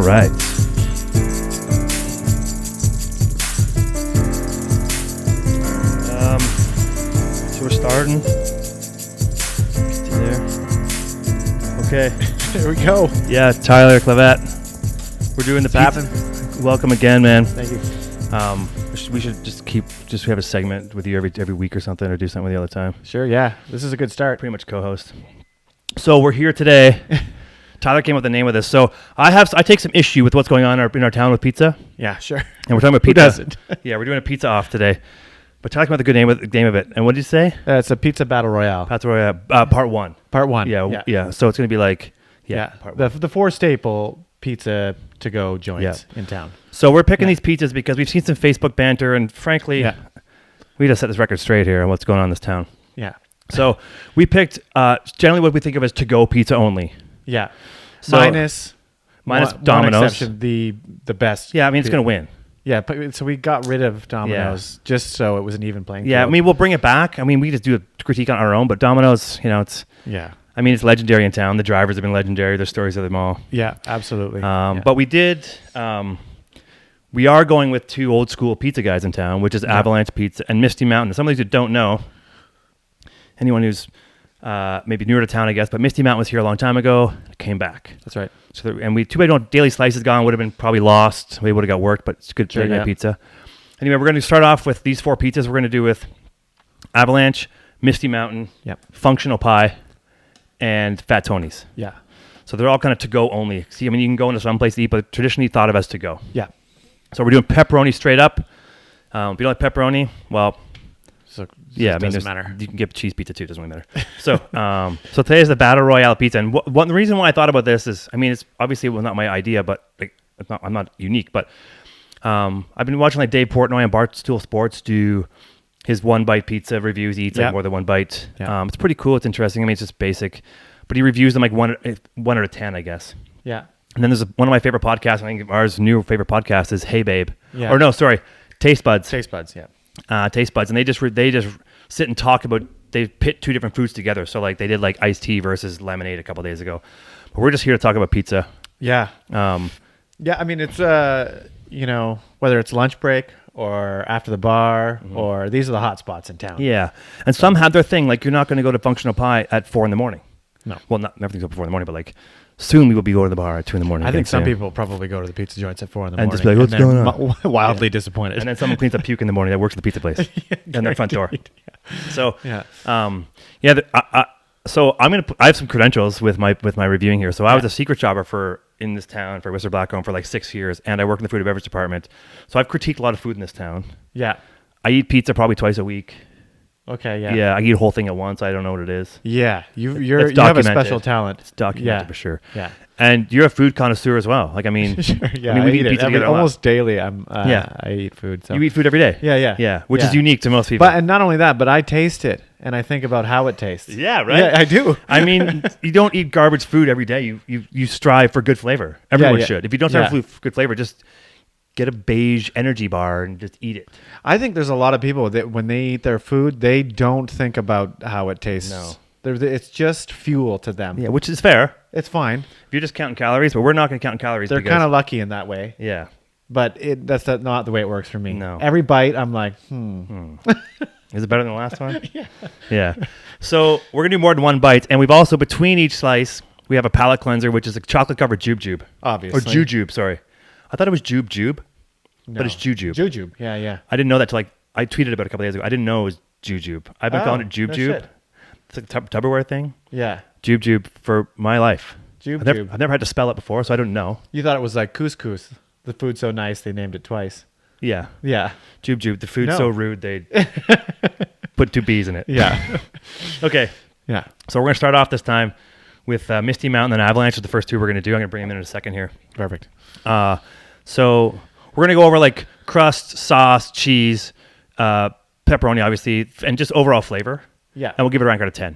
All right. So we're starting. There. Okay. There we go. Yeah, Tyler, Clevette. We're doing the pizza. Welcome again, man. Thank you. We should just have a segment with you every week or something, or do something with you all the time. Sure, yeah. This is a good start. Pretty much co-host. So we're here today. Tyler came up with the name of this. So I take some issue with what's going on in our town with pizza. Yeah, sure. And we're talking about pizza. Who doesn't? Yeah, we're doing a pizza off today. But Tyler came up with the good name of it. And what did you say? It's a pizza battle royale. Battle Royale, part one. Part one. Yeah. So it's going to be like, part one. The four staple pizza to-go joints in town. So we're picking these pizzas because we've seen some Facebook banter, and frankly, we just set this record straight here on what's going on in this town. Yeah. So we picked generally what we think of as to-go pizza only. Yeah. So minus Dominos. One exception, the best. Yeah, I mean, it's going to win. Yeah, but so we got rid of Dominos just so it was an even playing field. Yeah, I mean, we'll bring it back. I mean, we just do a critique on our own, but Dominos, it's... Yeah. I mean, it's legendary in town. The drivers have been legendary. There's stories of them all. Yeah, absolutely. But we did... we are going with two old school pizza guys in town, which is Avalanche Pizza and Misty Mountain. Some of these who don't know, anyone who's maybe newer to town, I guess, but Misty Mountain was here a long time ago. Came back. That's right. So too bad Daily Slice is gone. Would have been probably lost. We would have got worked, but it's good night pizza. Anyway, we're going to start off with these four pizzas. We're going to do with Avalanche, Misty Mountain, Functional Pie, and Fat Tony's. Yeah. So they're all kind of to-go only. See, I mean, you can go into some place to eat, but traditionally thought of as to-go. Yeah. So we're doing pepperoni straight up. If you don't like pepperoni, well... it doesn't matter. You can get cheese pizza too. It doesn't really matter. So, so today is the Battle Royale pizza, and the reason why I thought about this is, I mean, it's obviously not my idea, but I'm not unique. But I've been watching like Dave Portnoy and Barstool Sports do his one bite pizza reviews. He eats like more than one bite. Yeah. It's pretty cool. It's interesting. I mean, it's just basic, but he reviews them like one out of 10, I guess. Yeah. And then there's one of my favorite podcasts. I think ours new favorite podcast is Hey Babe. Yeah. Or no, sorry, Taste Buds. Taste Buds. Yeah. Taste Buds, and they just sit and talk about, they pit two different foods together. So like they did like iced tea versus lemonade a couple days ago, but we're just here to talk about pizza. Yeah. I mean, it's whether it's lunch break or after the bar or these are the hot spots in town. Yeah, and some have their thing. Like you're not going to go to Functional Pie at 4 a.m. No. Well, not everything's up at 4 a.m, but like soon we will be going to the bar at 2 a.m. I think some people probably go to the pizza joints at 4 a.m. and just be like, "What's going on?" Wildly disappointed. And then someone cleans up puke in the morning that works at the pizza place and their front door. So so I have some credentials with my reviewing here. So I was a secret shopper in this town for Whistler Blackcomb for like 6 years, and I work in the food and beverage department. So I've critiqued a lot of food in this town. Yeah. I eat pizza probably twice a week. Okay, yeah. Yeah, I eat a whole thing at once. I don't know what it is. Yeah, you have a special talent. It's documented for sure. Yeah. And you're a food connoisseur as well. Like, I mean, sure, yeah, I mean, we eat pizza together almost daily. I eat food. So. You eat food every day? Yeah. Which is unique to most people. And not only that, but I taste it and I think about how it tastes. Yeah, right? Yeah, I do. I mean, you don't eat garbage food every day. You strive for good flavor. Everyone should. If you don't strive for good flavor, just get a beige energy bar and just eat it. I think there's a lot of people that when they eat their food, they don't think about how it tastes. No. It's just fuel to them. Yeah, which is fair. It's fine. If you're just counting calories, but we're not going to count calories. They're kind of lucky in that way. Yeah. But that's not the way it works for me. No. Every bite, I'm like, Is it better than the last one? Yeah. Yeah. So we're going to do more than one bite. And we've also, between each slice, we have a palate cleanser, which is a chocolate-covered jujube. Obviously. Or jujube, sorry. I thought it was jube, but it's jujube. Jujube, yeah. I didn't know that till I tweeted about it a couple days ago. I didn't know it was jujube. I've been calling it jube. It's like a Tupperware thing. Yeah. Jube for my life. I've never had to spell it before, so I don't know. You thought it was like couscous. The food's so nice, they named it twice. Yeah. Yeah. Jube. The food's so rude, they put two B's in it. Yeah. Okay. Yeah. So we're going to start off this time with Misty Mountain and Avalanche is the first two we're going to do. I'm going to bring them in a second here. Perfect. So we're going to go over like crust, sauce, cheese, pepperoni, obviously, and just overall flavor. Yeah. And we'll give it a rank out of 10.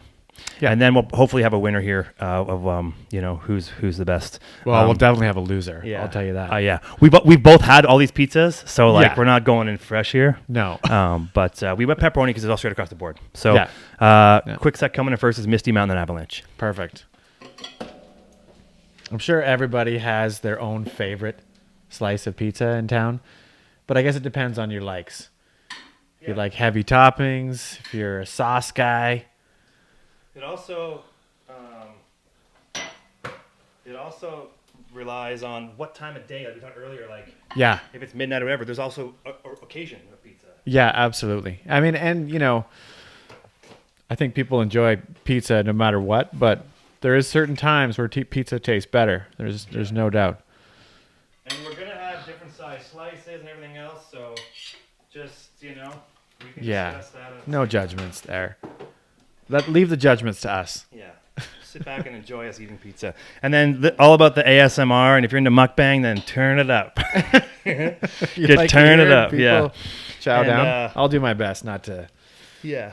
Yeah. And then we'll hopefully have a winner here of who's the best. Well, we'll definitely have a loser. Yeah. I'll tell you that. Yeah. We've both had all these pizzas, so we're not going in fresh here. No. But we went pepperoni because it's all straight across the board. So quick set coming in first is Misty Mountain and Avalanche. Perfect. I'm sure everybody has their own favorite slice of pizza in town, but I guess it depends on your likes. If you like heavy toppings, if you're a sauce guy. It also relies on what time of day, like we talked earlier, like if it's midnight or whatever. There's also a occasion of pizza. Yeah, absolutely. I mean, and I think people enjoy pizza no matter what, but there is certain times where pizza tastes better. There's no doubt. And we're gonna have different size slices and everything else, so just we can discuss that. No judgments there. Leave the judgments to us. Yeah. Sit back and enjoy us eating pizza. And then all about the ASMR, and if you're into mukbang, then turn it up. Just turn it up. Yeah. Chow down. I'll do my best not to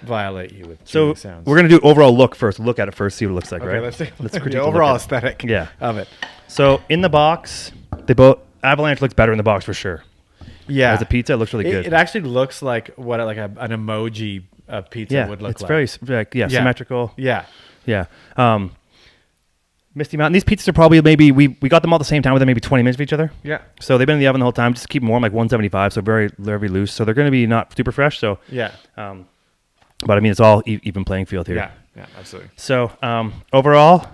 violate you with so sounds. We're going to do overall look first. Look at it first, see what it looks like, okay, right? Let's critique the overall aesthetic of it. So in the box, Avalanche looks better in the box for sure. Yeah. As a pizza, it looks really good. It actually looks like what an emoji of pizza would look like. It's very symmetrical. Yeah. Yeah. Misty Mountain. These pizzas are probably we got them all at the same time within maybe 20 minutes of each other. Yeah. So they've been in the oven the whole time. Just keep them warm, like 175, so very loose. So they're going to be not super fresh. So yeah. But I mean, it's all even playing field here. Yeah, absolutely. So overall,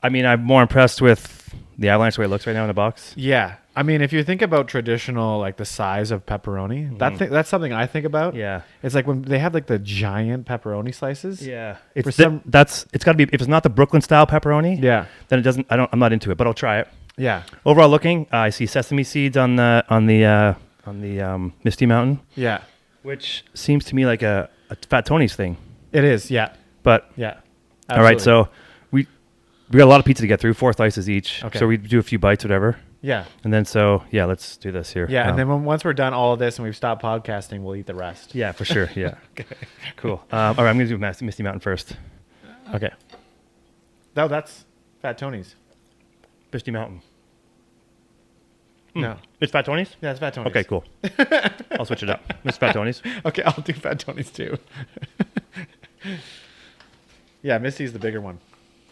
I mean, I'm more impressed with the Avalanche the way it looks right now in the box. Yeah. I mean, if you think about traditional, like the size of pepperoni, that's something I think about. Yeah. It's like when they have like the giant pepperoni slices. Yeah. It's got to be, if it's not the Brooklyn style pepperoni, then it doesn't, I'm not into it, but I'll try it. Yeah. Overall looking, I see sesame seeds on the Misty Mountain. Yeah. Which seems to me like a Fat Tony's thing. It is. Yeah. But yeah. Absolutely. All right. So we got a lot of pizza to get through, 4 slices each. Okay. So we do a few bites, whatever. Yeah. And then let's do this here. Yeah, and then once we're done all of this and we've stopped podcasting, we'll eat the rest. Yeah, for sure. Yeah. Okay. Cool. All right, I'm going to do Misty Mountain first. Okay. No, that's Fat Tony's. Misty Mountain. No. It's Fat Tony's? Yeah, it's Fat Tony's. Okay, cool. I'll switch it up. It's Fat Tony's. Okay, I'll do Fat Tony's too. Yeah, Misty's the bigger one.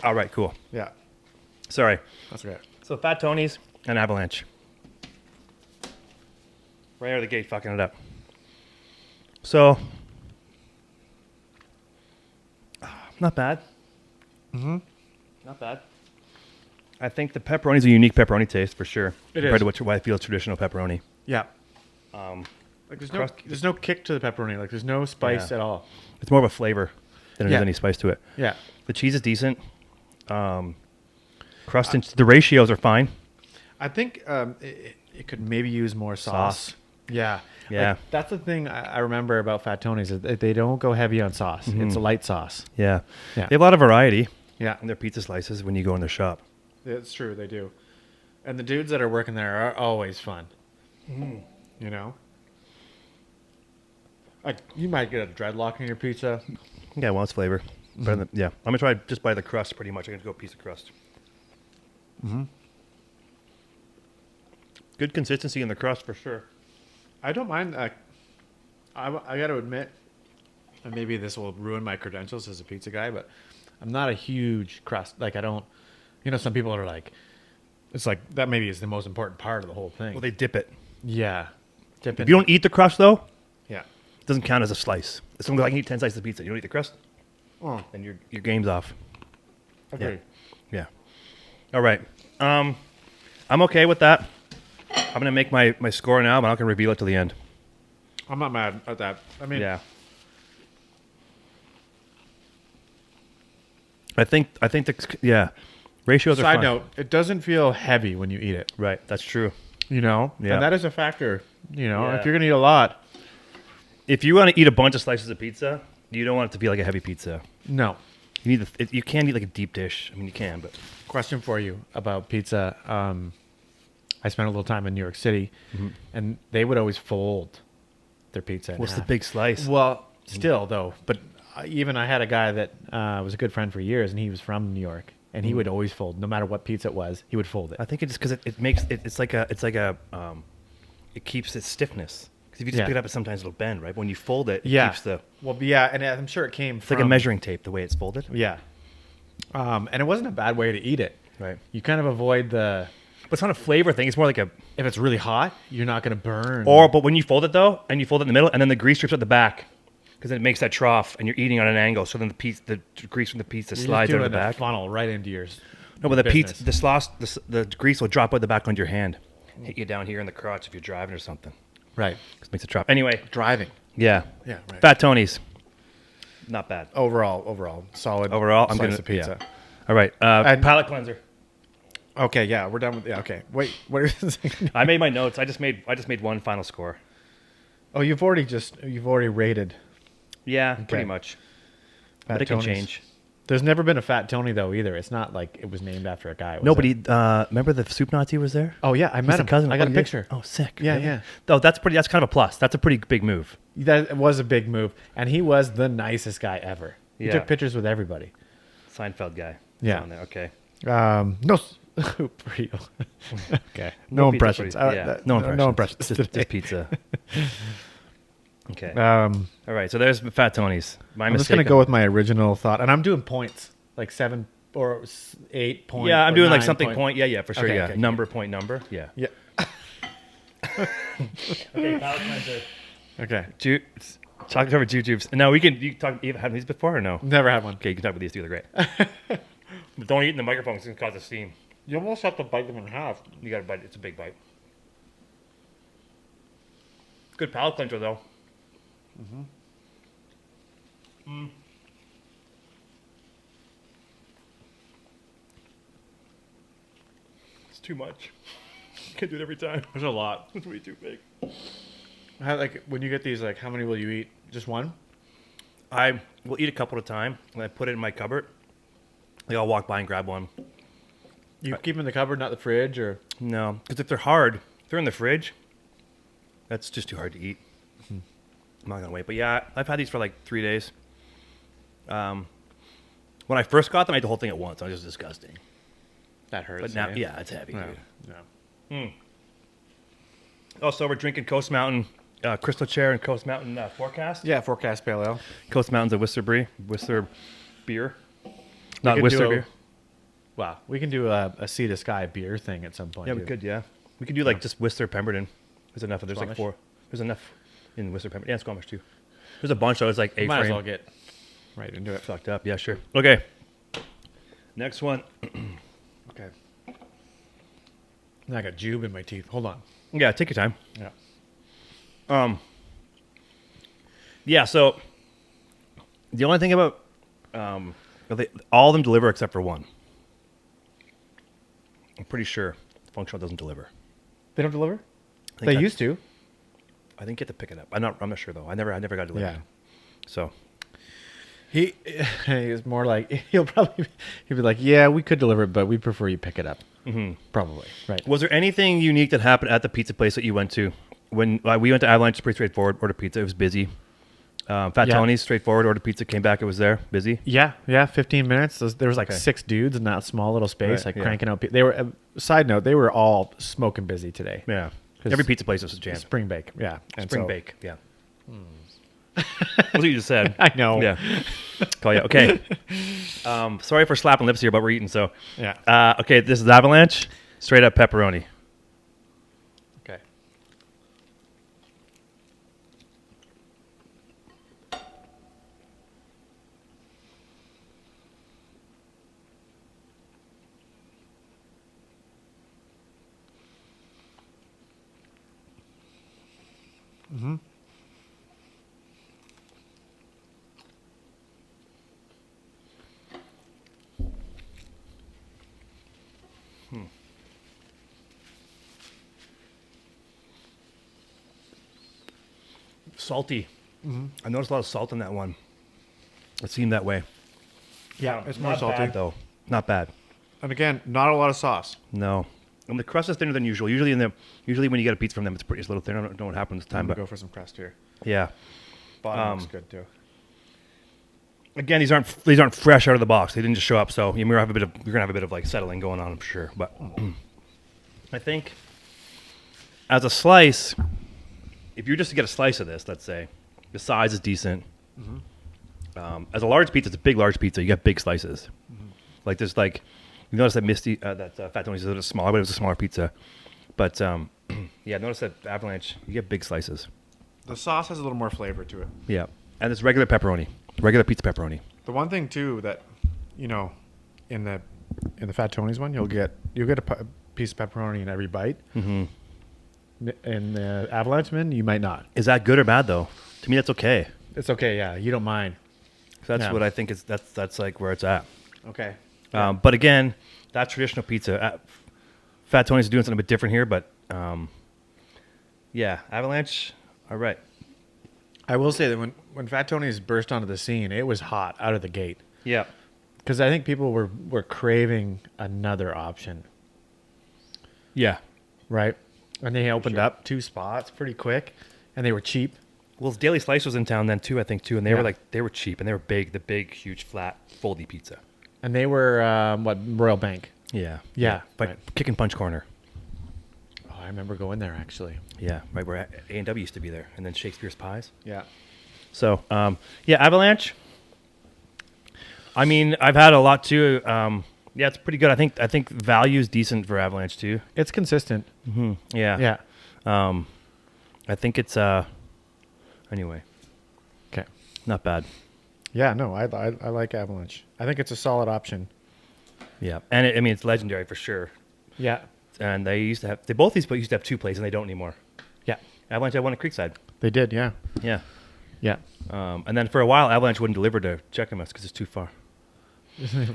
All right, cool. Yeah. Sorry. That's okay. So Fat Tony's and Avalanche. Right out of the gate, fucking it up. So, not bad. Not bad. I think the pepperoni is a unique pepperoni taste for sure. Compared to what I feel is traditional pepperoni. Yeah. Like there's no kick to the pepperoni. Like there's no spice at all. It's more of a flavor than there's any spice to it. Yeah. The cheese is decent. Crust and the ratios are fine. I think it could maybe use more sauce. Yeah. Yeah. Like, that's the thing I remember about Fat Tony's is they don't go heavy on sauce. It's a light sauce. Yeah. Yeah. They have a lot of variety. Yeah. In their pizza slices when you go in their shop. It's true, they do. And the dudes that are working there are always fun. You know? Like, you might get a dreadlock in your pizza. Yeah, well, it's flavor. I'm going to try just by the crust pretty much. I'm going to go piece of crust. Good consistency in the crust for sure. I don't mind. I got to admit, and maybe this will ruin my credentials as a pizza guy, but I'm not a huge crust. Like, I don't, some people are like, it's like, that maybe is the most important part of the whole thing. Well, they dip it. Yeah. If you don't eat the crust, though, yeah, it doesn't count as a slice. If someone goes, I can eat 10 slices of pizza. You don't eat the crust? Then your game's off. Okay. Yeah. All right. I'm okay with that. I'm going to make my score now, but I'm not going to reveal it till the end. I'm not mad at that. I mean, yeah. I think ratios are fine. Side note, it doesn't feel heavy when you eat it. Right. That's true. Yeah. And that is a factor. If you're going to eat a lot. If you want to eat a bunch of slices of pizza, you don't want it to be like a heavy pizza. No. You need you can't eat like a deep dish. I mean, you can, but. Question for you about pizza. I spent a little time in New York City, and they would always fold their pizza in What's half. the big slice? Well, still, though. But even I had a guy that was a good friend for years, and he was from New York, and he would always fold. No matter what pizza it was, he would fold it. I think it's just because it makes it keeps its stiffness. Because if you just pick it up, sometimes it'll bend, right? But when you fold it, it keeps the... Well, yeah, and I'm sure it came from... It's like a measuring tape, the way it's folded. Yeah. And it wasn't a bad way to eat it. Right. You kind of avoid the. But it's not a flavor thing. It's more like a. If it's really hot, you're not going to burn. But when you fold it though, and you fold it in the middle, and then the grease drips at the back, because it makes that trough, and you're eating on an angle. So then the grease from the pizza You're slides just out of doing the a back. funnel right into yours. No, but the pizza, the sauce, the grease will drop out the back onto your hand, hit you down here in the crotch if you're driving or something. Right. It makes a drop. Anyway, Driving. yeah, Yeah. Right. Fat Tony's, not bad. Overall, solid. Overall, I'm slice gonna of pizza. Yeah. All right, palate cleanser. Okay, yeah, we're done with. Yeah, okay. Wait, what is this? I made my notes. I just made one final score. Oh, you've already rated. Yeah, pretty much. Fat But it can Tony's. change. There's never been a Fat Tony though either. It's not like it was named after a guy. Nobody. Remember the soup Nazi was there? Oh yeah, I met He's a him. cousin. I got Oh, a you picture. did? Oh, sick. Yeah, Really? yeah. Oh, that's pretty. That's kind of a plus. That's a pretty big move. That was a big move, and he was the nicest guy ever. He Yeah. took pictures with everybody. Seinfeld guy. Yeah. On there. Okay. No, for you. Okay. No pizza impressions. for you. Yeah. No impressions. No impressions. Just pizza. Okay. Um, All right. So there's Fat Tony's. My I'm mistake. just gonna go with my original thought, and I'm doing points, like 7 or 8 points. Yeah, I'm or doing like 9 something point. Yeah, for sure. Okay, yeah. okay, Number, point, number. Yeah. Yeah. Okay. Palate cleanser. Okay. Chocolate covered jujubes. Now we can. You talk. You had these before or no? Never had one. Okay, you can talk about these two. They're great. But don't eat in the microphone. It's gonna cause a steam. You almost have to bite them in half. You gotta bite. It's a big bite. Good palate cleanser though. It's too much. Can't do it every time. There's a lot. It's way too big. How, like when you get these, like how many will you eat? Just one? I will eat a couple at a time, and I put it in my cupboard. Like I'll walk by and grab one. You keep them in the cupboard, not the fridge, or No, because if they're hard, if they're in the fridge, that's just too hard to eat. I'm not gonna wait. But yeah, I've had these for like 3 days. When I first got them, I ate the whole thing at once. It was just disgusting. that hurts. But now, eh? yeah, it's heavy. No. Dude. No. Oh, so we're drinking Coast Mountain Crystal Chair and Coast Mountain Forecast. Yeah, forecast pale ale. Coast Mountain's a Whistler beer. Not could Whistler do a- beer. Wow, we can do a sea to sky beer thing at some point. Yeah, we too. could. Yeah, we could do like just Whistler Pemberton. There's enough. There's like Squamish? 4. There's enough in Whistler Pemberton. Yeah, Squamish too. There's a bunch though. It's like We A might as frame. well get right into it. Fucked up. Yeah, sure. Okay. Next one. Okay. Now I got jube in my teeth. Hold on. Yeah, take your time. Yeah. Yeah. So the only thing about all of them deliver except for one. I'm pretty sure Functional doesn't deliver. They don't deliver? I think They that- used to. I didn't get to pick it up. I'm not sure though. I never got delivered. Yeah. So He is more like he'll be like, yeah, we could deliver it, but we prefer you pick it up. Mm-hmm. Probably, right? was there anything unique that happened at the pizza place that you went to? When we went to Avalanche, it's pretty straightforward. Ordered pizza. It was busy. Fat Yeah. Tony's, straightforward. Ordered pizza. Came back. It was there. Busy. Yeah. 15 minutes. There was like Okay. 6 dudes in that small little space, Right, like yeah. cranking out. They were. Side note, they were all smoking busy today. Yeah. 'Cause Every pizza place was a jam. Spring bake, yeah. And Spring so- bake. Yeah. That's what you just said. I know. Yeah. Call you. Okay. Sorry for slapping lips here, but we're eating. So. Yeah. Okay. This is Avalanche. Straight up pepperoni. Okay. Salty. I noticed a lot of salt in that one. It seemed that way. Yeah, it's more Not salty. bad, though. Not bad. And again, not a lot of sauce. No. And the crust is thinner than usual. Usually when you get a pizza from them, it's a little thinner. I don't know what happened this I'm time, gonna but go for some crust here. yeah. Bottom looks good too. Again, these aren't fresh out of the box. They didn't just show up, so you're gonna have a bit of like settling going on, I'm sure. But I think as a slice, if you're just to get a slice of this, let's say, the size is decent. As a large pizza, it's a big large pizza. You get big slices. Like there's like You notice that Fat Tony's is a little smaller, but it was a smaller pizza. But yeah, notice that Avalanche, you get big slices. The sauce has a little more flavor to it. Yeah, and it's regular pepperoni, regular pizza pepperoni. The one thing too that, in the Fat Tony's one, you'll get a piece of pepperoni in every bite. Mm-hmm. In the Avalanche man, you might not. Is that good or bad though? To me, that's okay. It's okay. Yeah, you don't mind. So that's what I think is that's like where it's at. Okay. But again, that traditional pizza, Fat Tony's is doing something a bit different here. But yeah, Avalanche, all right. I will say that when Fat Tony's burst onto the scene, it was hot out of the gate. Yeah. Because I think people were craving another option. Yeah. Right? And they opened up 2 spots pretty quick, and they were cheap. Well, Daily Slice was in town then too, I think too, and they were cheap and they were big, the big, huge, flat, foldy pizza. And they were Royal Bank. Yeah. Yeah. But Right. Kick and Punch Corner. Oh, I remember going there actually. Yeah, right where A&W used to be there, and then Shakespeare's Pies. Yeah. So, yeah, Avalanche. I mean, I've had a lot too. Yeah, it's pretty good. I think value is decent for Avalanche too. It's consistent. Mm-hmm. Yeah. Yeah. I think it's anyway, Okay. not bad. Yeah, no, I like Avalanche. I think it's a solid option. Yeah, and I mean it's legendary for sure. Yeah. And they both used to have 2 places, and they don't anymore. Yeah. Avalanche had one at Creekside. They did, yeah. Yeah. Yeah. And then for a while, Avalanche wouldn't deliver to Checamus because it's too far.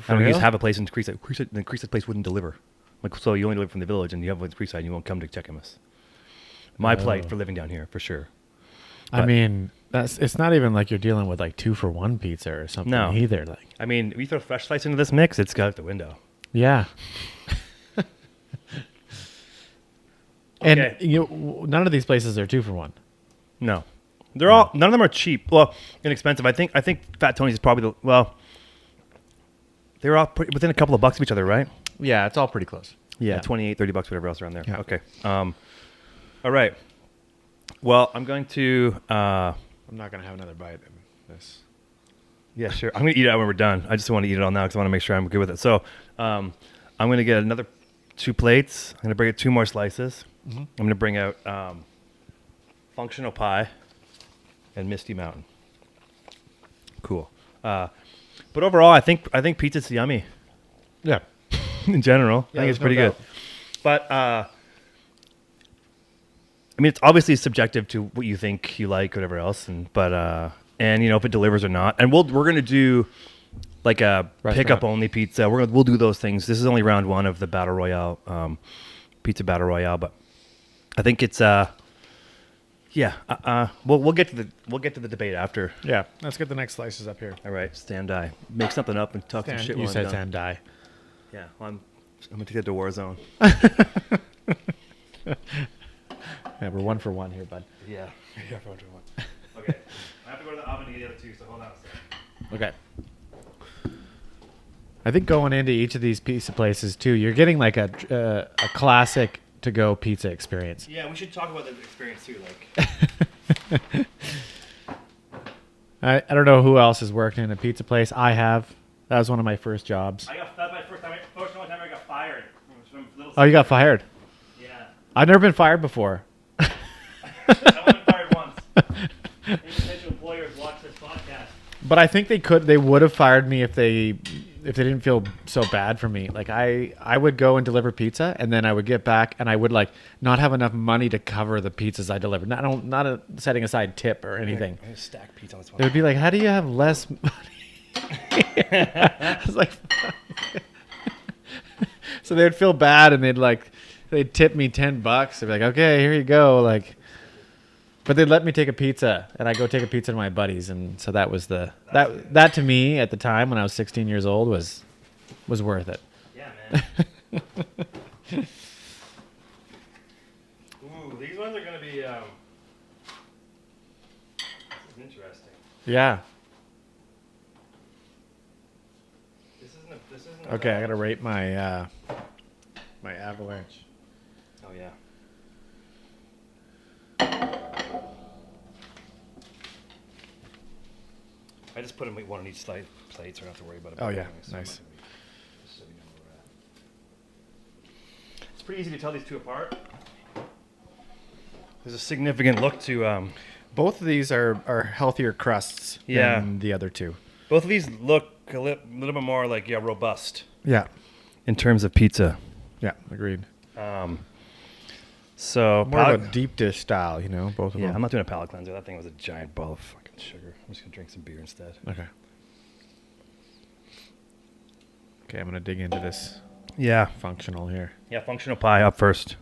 And we used to have a place in Creekside. The Creekside place wouldn't deliver. Like, so you only deliver from the village, and you have one in Creekside, and you won't come to Checamus. My plight for living down here, for sure. I mean, it's not even like you're dealing with like 2-for-1 pizza or something either. Like, I mean, if you throw fresh slice into this mix, it's got out the window. yeah. Okay. And none of these places are 2-for-1. No, none of them are cheap. Well, inexpensive. I think Fat Tony's is probably they're all within a couple of bucks of each other, right? Yeah, it's all pretty close. Yeah, 28, 30 bucks, whatever else around there. Yeah. Okay. All right. Well, I'm going to. I'm not gonna have another bite in this. Yeah, sure. I'm gonna eat it out when we're done. I just want to eat it all now because I want to make sure I'm good with it. So, I'm gonna get another 2 plates. I'm gonna bring out 2 more slices. Mm-hmm. I'm gonna bring out functional pie and Misty Mountain. Cool. But overall, I think pizza's yummy. Yeah. In general, Yeah, I think it's there's no pretty good. doubt. But I mean, it's obviously subjective to what you think you like, whatever else, and if it delivers or not. And we're gonna do like a pickup only pizza. We'll do those things. This is only round 1 of the Battle Royale, pizza Battle Royale, but I think it's we'll get to the debate after. Yeah. Let's get the next slices up here. All right, stand by. Make something up and talk some shit. You while said I'm done. stand die. Yeah, well, I'm gonna take that to Warzone. Yeah, we're 1-for-1 here, bud. Yeah. Yeah, 1-for-1. Okay. I have to go to the oven to get the other 2, so hold on a second. Okay. I think going into each of these pizza places too, you're getting like a classic to-go pizza experience. Yeah, we should talk about the experience too. Like, I don't know who else has worked in a pizza place. I have. That was one of my first jobs. that's my first time. First time I got fired from Little. Oh, you got fired? Yeah. I've never been fired before. I only been fired once. Any potential employers watch this podcast. But I think they would have fired me if they didn't feel so bad for me. Like I would go and deliver pizza, and then I would get back, and I would like not have enough money to cover the pizzas I delivered. Not setting aside tip or anything. I'm gonna stack pizza on this one. It would be like, how do you have less money? I was like, so they'd feel bad, and they'd tip me $10. They'd be like, okay, here you go, like. But they'd let me take a pizza, and I go take a pizza to my buddies, and so that was that to me at the time when I was 16 years old was worth it. Yeah, man. Ooh, these ones are gonna be. This is interesting. Yeah. This isn't. Okay, I gotta rate my my Avalanche. Oh yeah. I just put them one on each plate, so I don't have to worry about it. Oh yeah, nice. Just so we know where we're at. It's pretty easy to tell these two apart. There's a significant look to. Both of these are healthier crusts than the other two. Both of these look a little bit more like robust. Yeah. In terms of pizza. Yeah, agreed. So more of a deep dish style, both of them. Yeah, I'm not doing a palate cleanser. That thing was a giant ball of fucking sugar. I'm just gonna drink some beer instead. Okay. Okay, I'm gonna dig into this. Yeah. Functional here. Yeah, functional pie up first.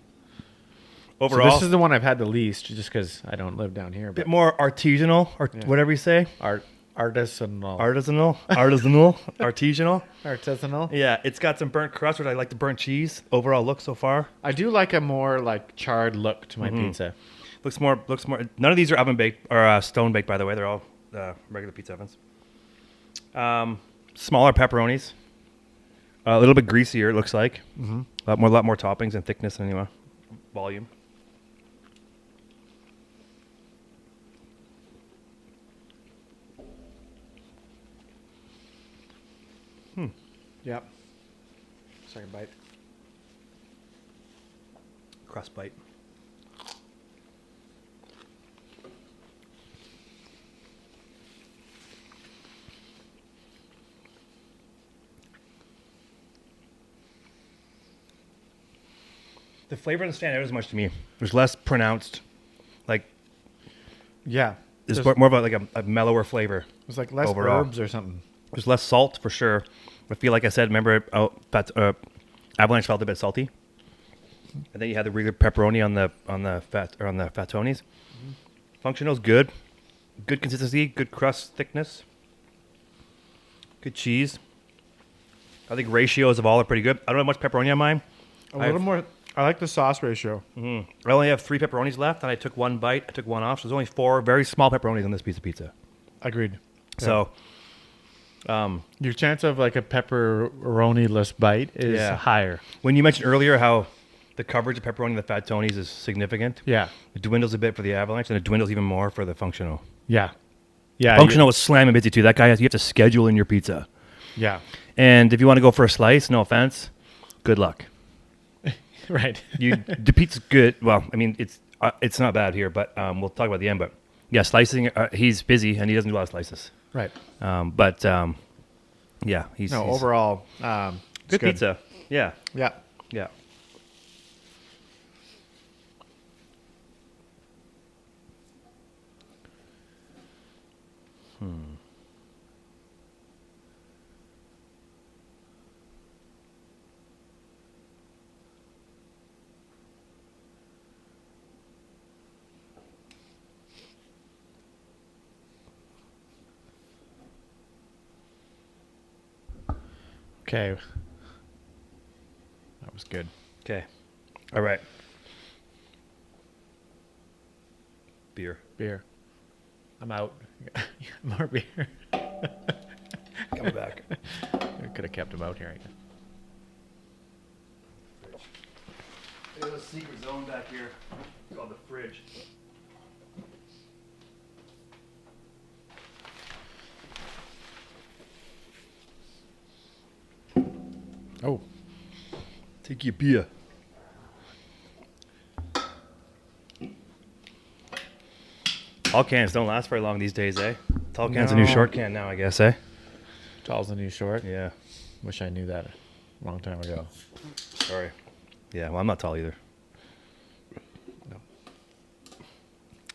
Overall, so this is the one I've had the least, just because I don't live down here. A bit more artisanal, or whatever you say. Artisanal. Artisanal. Yeah, it's got some burnt crust, which I like the burnt cheese. Overall look so far. I do like a more like charred look to my pizza. Looks more. None of these are oven baked or stone baked, by the way. They're all regular pizza ovens. Smaller pepperonis. A little bit greasier, it looks like. Mm-hmm. A lot more toppings and thickness and volume. Yep. Second bite. Crust bite. The flavor doesn't stand out as much to me. There's less pronounced, yeah. There's more of a mellower flavor. It's like less overall. herbs or something. There's less salt for sure. I feel like I said, remember, Avalanche felt a bit salty, and then you had the regular pepperoni on the fatonis. Mm-hmm. Functional's good consistency, good crust thickness, good cheese. I think ratios of all are pretty good. I don't have much pepperoni on mine. A little more. I like the sauce ratio. Mm-hmm. I only have 3 pepperonis left, and I took one bite. I took one off, so there's only 4 very small pepperonis on this piece of pizza. Agreed. So. Your chance of like a pepperoni-less bite is higher. When you mentioned earlier how the coverage of pepperoni in the Fatonis is significant, yeah, it dwindles a bit for the Avalanche, and it dwindles even more for the Functional. Yeah. Functional is slamming busy too. That guy you have to schedule in your pizza. Yeah. And if you want to go for a slice, no offense, good luck. Right. The pizza's good. Well, I mean, it's not bad here, but we'll talk about the end. But yeah, slicing. He's busy and he doesn't do a lot of slices. Right. Yeah, he's overall good pizza. Yeah. Yeah. Yeah. Okay. That was good. Okay. All right. Beer. I'm out. More beer. Coming back. I could have kept him out here, I guess. There's a secret zone back here called the fridge. Oh. Take your beer. Tall cans don't last very long these days, eh? Tall can's a new short can now, I guess, eh? Tall's the new short? Yeah. Wish I knew that a long time ago. Sorry. Yeah, well, I'm not tall either.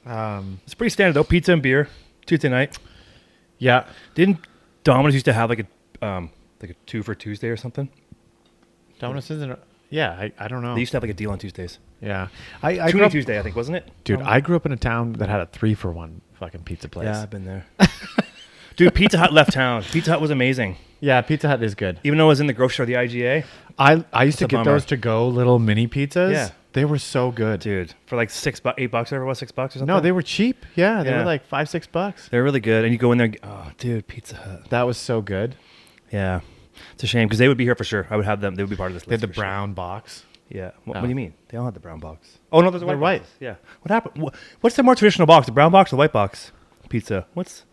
No. It's pretty standard, though. Pizza and beer. Tuesday night. Yeah. Didn't Dominos used to have like a 2 for Tuesday or something? Dominos isn't. Yeah, I don't know. They used to have like a deal on Tuesdays. Yeah, I Tuna Tuesday, I think, wasn't it? Dude, I grew up in a town that had a 3-for-1 fucking pizza place. Yeah, I've been there. Dude, Pizza Hut left town. Pizza Hut was amazing. Yeah, Pizza Hut is good. Even though it was in the grocery store, the IGA. I used to get those to go little mini pizzas. Yeah. They were so good. Dude, for like $8, whatever it was, $6 or something? No, they were cheap. Yeah, they were like $5-6. They're really good. And you go in there, oh, dude, Pizza Hut. That was so good. Yeah. It's a shame because they would be here for sure. I would have them. They would be part of this list. They had the brown box. Yeah. What do you mean? They all had the brown box. Oh, no, there's a They're white box. Yeah. What happened? What's the more traditional box? The brown box or the white box pizza? What's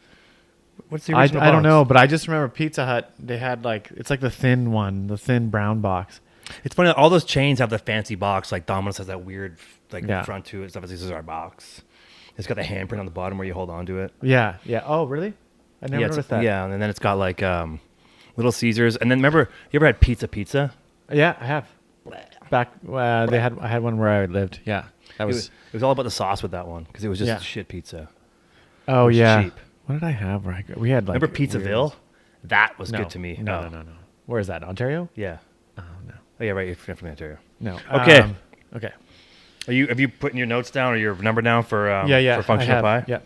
the original box? I don't know, but I just remember Pizza Hut, they had it's like the thin one, the thin brown box. It's funny that all those chains have the fancy box. Like Domino's has that weird like Yeah. front to it. Stuff. This is our box. It's got the handprint on the bottom where you hold on to it. Yeah. Yeah. Oh, really? I never noticed that. Yeah, and then it's got like Little Caesars. And then remember, you ever had pizza? Yeah, I have. Back, I had one where I lived. Yeah. That It was all about the sauce with that one because it was just Yeah. shit pizza. Oh, was yeah. cheap. What did I have? We had like. Remember Pizzaville? That was No. good to me. No, Oh. no. Where is that? Ontario? Yeah. Oh, no. Oh yeah, right. You're from Ontario. No. Okay. Okay. Have you put your notes down or your number down for Yeah. for functional I pie? have. Yeah.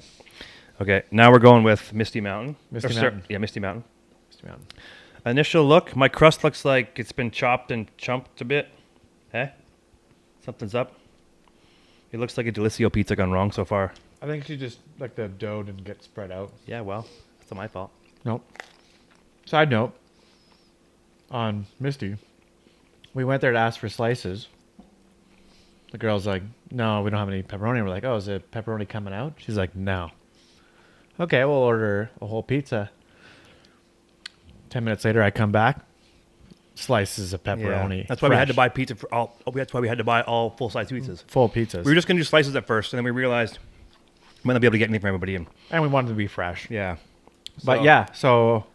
Okay. Now we're going with Misty Mountain. Misty Or, Mountain. Yeah, Misty Mountain. Misty Mountain. Initial look. My crust looks like it's been chopped and chumped a bit. Hey, something's up. It looks like a Delicio's pizza gone wrong so far. I think she just like the dough didn't get spread out. Yeah, well, that's not my fault. Nope. Side note. On Misty, we went there to ask for slices. The girl's like, "No, we don't have any pepperoni." We're like, "Oh, is the pepperoni coming out?" She's like, "No." Okay, we'll order a whole pizza. 10 minutes later, I come back. Slices of pepperoni. Yeah. That's why we had to fresh. buy pizza for all. That's why we had to buy all full size pizzas. Full pizzas. We were just gonna do slices at first, and then we realized we might not be able to get anything for everybody. And we wanted to be fresh. Yeah, But yeah, so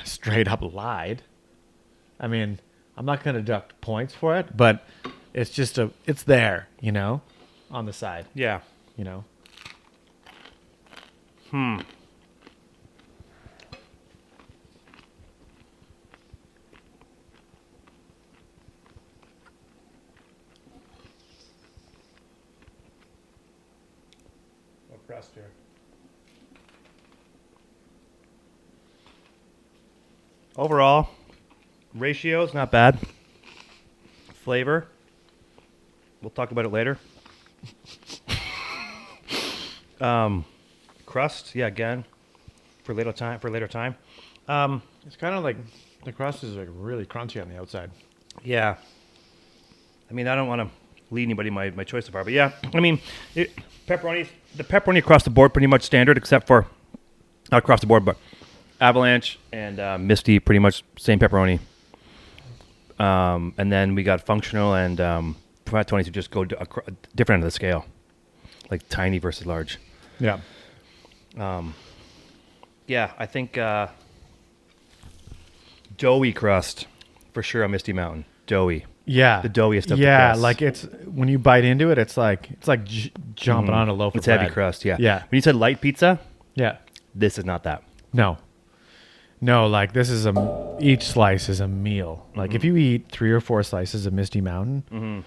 straight up lied. I mean, I'm not going to deduct points for it, but it's just it's there, on the side, yeah. Proctor. Overall, ratios not bad. Flavor, we'll talk about it later. Crust, yeah, again, for later time. It's kind of like the crust is like really crunchy on the outside. Yeah. I mean, I don't want to lead anybody my choice so far, but yeah. I mean, the pepperoni across the board pretty much standard, except for not across the board, but Avalanche and Misty pretty much same pepperoni. And then we got functional and pepperonis who just go to a different end of the scale, like tiny versus large. Yeah. Yeah, I think doughy crust for sure on Misty Mountain. Doughy. Yeah. The doughiest of the Yeah, crusts. like it's when you bite into it, it's like jumping on a loaf of It's bread. heavy crust, yeah. Yeah. When you said light pizza, Yeah. this is not that. No, like this is each slice is a meal. Like if you eat 3 or 4 slices of Misty Mountain,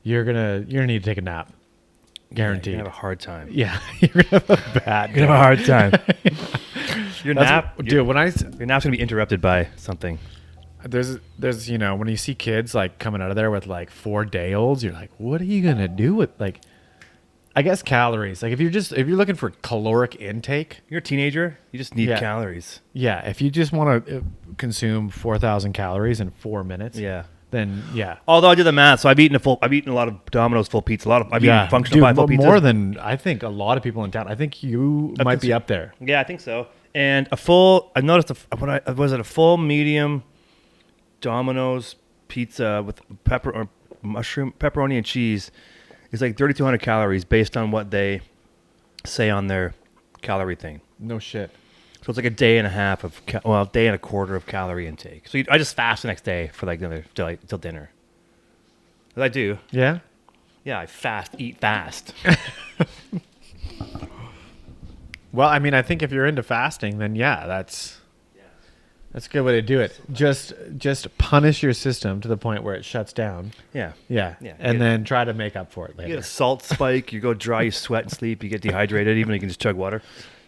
you're gonna need to take a nap. Guaranteed. You're gonna have a hard time. Yeah, you're gonna have a bad. You're gonna have a hard time. Your Dude, when your nap's gonna be interrupted by something. there's when you see kids like coming out of there with like 4-day-olds, you're like, what are you gonna do with like? I guess calories. Like if you're looking for caloric intake, You're a teenager. You just need Yeah. calories. yeah. If you just want to consume 4,000 calories in 4 minutes, Yeah. then yeah. Although I did the math, so I've eaten a lot of Domino's full pizza. I've eaten functional pie full pizza. More than I think a lot of people in town. I think you might be up there. Yeah, I think so. And I noticed a full medium Domino's pizza with pepperoni and cheese is like 3,200 calories based on what they say on their calorie thing. No shit. So it's like a day and a half a day and a quarter of calorie intake. So I just fast the next day for like till dinner. I do. Yeah. Yeah, I eat fast. Well, I mean, I think if you're into fasting, then yeah, that's a good way to do it. Just punish your system to the point where it shuts down. Yeah. Yeah. Yeah. And then try to make up for it later. You get a salt spike, you go dry, you sweat and sleep, you get dehydrated, even though you can just chug water.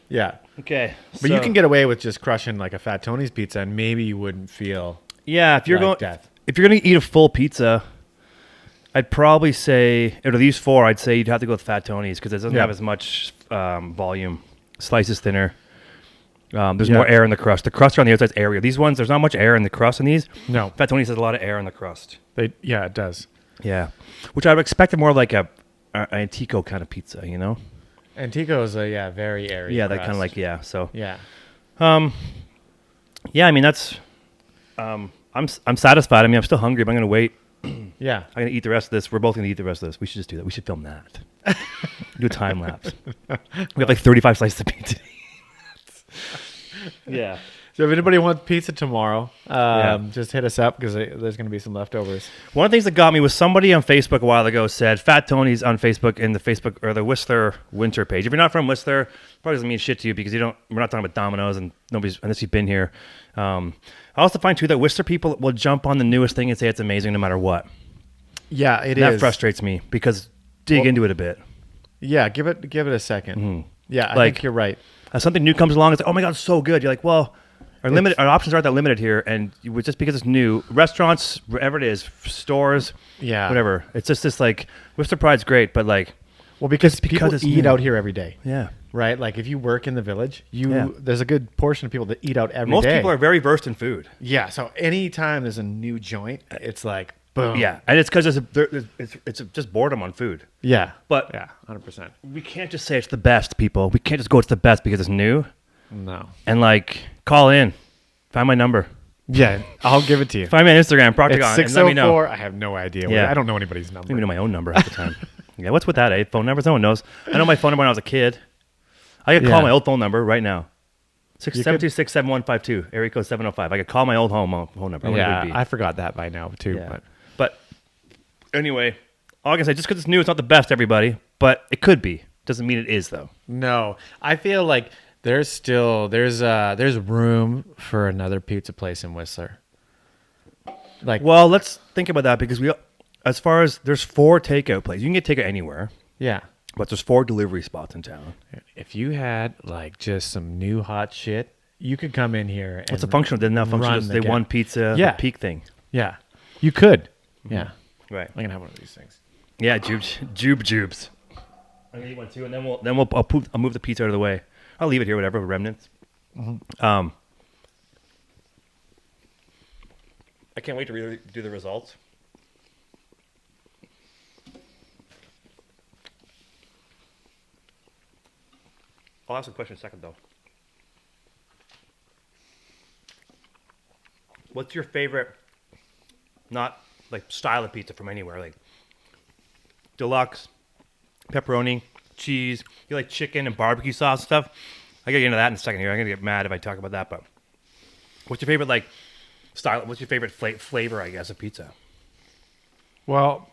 Yeah. Okay. But you can get away with just crushing like a Fat Tony's pizza and maybe you wouldn't feel Yeah, if you're like death. if you're gonna eat a full pizza, I'd probably say out of these 4, I'd say you'd have to go with Fat Tony's because it doesn't have as much volume. Slice is thinner. There's more air in the crust. The crust on the outside is airier. These ones, there's not much air in the crust in these. No. Fat Tony's has a lot of air in the crust. Yeah, it does. Yeah, which I would expect more like a Antico kind of pizza, you know? Antico is a very airy. Yeah, that crust. kind of like so. Yeah. Yeah, I mean that's. I I'm satisfied. I mean, I'm still hungry, but I'm gonna wait. Yeah. I'm gonna eat the rest of this. We're both gonna eat the rest of this. We should just do that. We should film that. Do a time lapse. We have like 35 slices of pizza. Yeah. So if anybody wants pizza tomorrow, Yeah. just hit us up because there's going to be some leftovers. One of the things that got me was somebody on Facebook a while ago said Fat Tony's on Facebook in the Facebook or the Whistler Winter page. If you're not from Whistler, probably doesn't mean shit to you because we're not talking about Dominos and nobody's unless you've been here. I also find too that Whistler people will jump on the newest thing and say it's amazing no matter what. Yeah, it That is. frustrates me because dig into it a bit. Yeah, give it a second. Mm-hmm. Yeah, I Like- think you're right. As something new comes along, it's like, oh my god, it's so good. You're like, well, our options aren't that limited here, and just because it's new, restaurants, wherever it is, stores, Yeah. whatever. It's just this like Whistler Pride's great, but like, Well, because because people it's eat new. out here every day, yeah, right? Like if you work in the village, Yeah. there's a good portion of people that eat out every day. most people are very versed in food. Yeah, so anytime there's a new joint, it's like boom. Yeah, and it's because it's just boredom on food. Yeah. But Yeah, 100%. we can't just say it's the best, people. We can't just go it's the best because it's new No. and like call in, find my number, Yeah, I'll give it to you. find me on Instagram, Proctor, It's and let me know. 604. I have no idea. Yeah. I don't know anybody's I number. don't even know my own number half the time. Yeah, what's with that, eh? Phone numbers? No one knows. I know my phone number when I was a kid. I could call Yeah. my old phone number right now. could- 672-67152, area code 705. I could call my old phone number. I wonder what it would Yeah, be. I forgot that by now too. Yeah. But But anyway, all I can say, just because it's new, it's not the best, everybody. But it could be. Doesn't mean it is, though. no, I feel like there's room for another pizza place in Whistler. Like, Well, let's think about that because as far as there's 4 takeout places. You can get takeout anywhere, yeah, but there's 4 delivery spots in town. if you had like just some new hot shit, you could come in here. And What's the functional? Didn't that function? run Just the they ga- one pizza, Yeah. the peak thing. Yeah, you could. Yeah, Right. I'm gonna have one of these things. Yeah, jubes. I'm gonna eat one too, and I'll move the pizza out of the way. I'll leave it here, whatever, remnants. I can't wait to really do the results. I'll ask a question in a second, though. What's your favorite, not like style of pizza from anywhere, like deluxe, pepperoni, cheese? You like chicken and barbecue sauce stuff? I gotta get into that in a second here. I'm gonna get mad if I talk about that, but what's your favorite like style? What's your favorite flavor, I guess, of pizza? Well,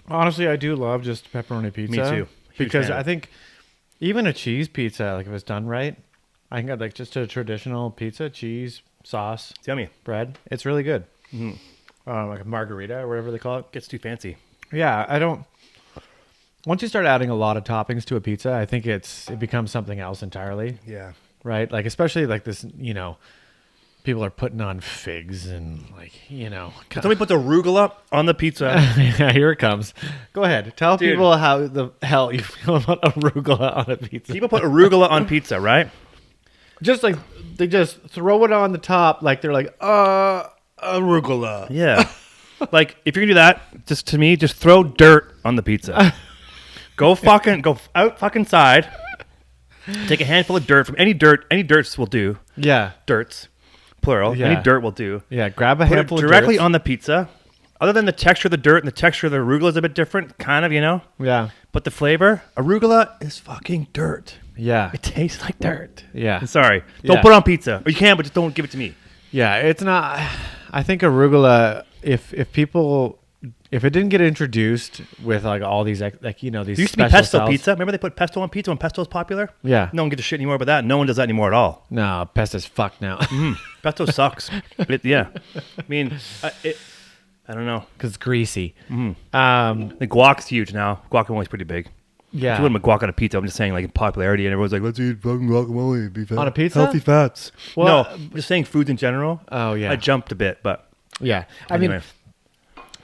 honestly, I do love just pepperoni pizza. Me too. Huge Because fan of I it. think even a cheese pizza, like if it's done right, I can get like just a traditional pizza, cheese, sauce, It's yummy. bread. It's really good. Like a margarita or whatever they call it. Gets too fancy. Yeah, I don't. Once you start adding a lot of toppings to a pizza, I think it becomes something else entirely, Yeah. right? Like especially like this, people are putting on figs and like, Somebody puts arugula on the pizza. yeah, here it comes. Go ahead. Tell Dude. people how the hell you feel about arugula on a pizza. People put arugula on pizza, right? Just like they just throw it on the top, like they're like, arugula. Yeah. Like if you're gonna do that, just throw dirt on the pizza. Go out fucking side. Take a handful of dirt from any dirts will do. Yeah, Dirts, plural. Yeah. Any dirt will do. yeah. Grab a Put it handful directly of on the pizza. Other than the texture of the dirt and the texture of the arugula is a bit different, kind of, Yeah, But the flavor, arugula is fucking dirt. yeah, It tastes like dirt. yeah. I'm sorry. Don't Yeah. put it on pizza. Or you can, but just don't give it to me. Yeah, it's not. I think arugula. If it didn't get introduced with like all these these There used to be special pesto styles- pizza. Remember they put pesto on pizza when pesto was popular? Yeah. No one gives a shit anymore about that. No one does that anymore at all. No, pesto's fucked now Pesto sucks. Yeah. I mean, I don't know. because it's greasy. The guac's huge now. Guacamole's pretty big. Yeah, If you wouldn't guac on a pizza, I'm just saying like in popularity, and everyone's like, let's eat fucking guacamole. Be fat. On a pizza? Healthy fats. Well, no, I'm just saying foods in general. Oh, yeah. I jumped a bit, but yeah. I anyway. mean,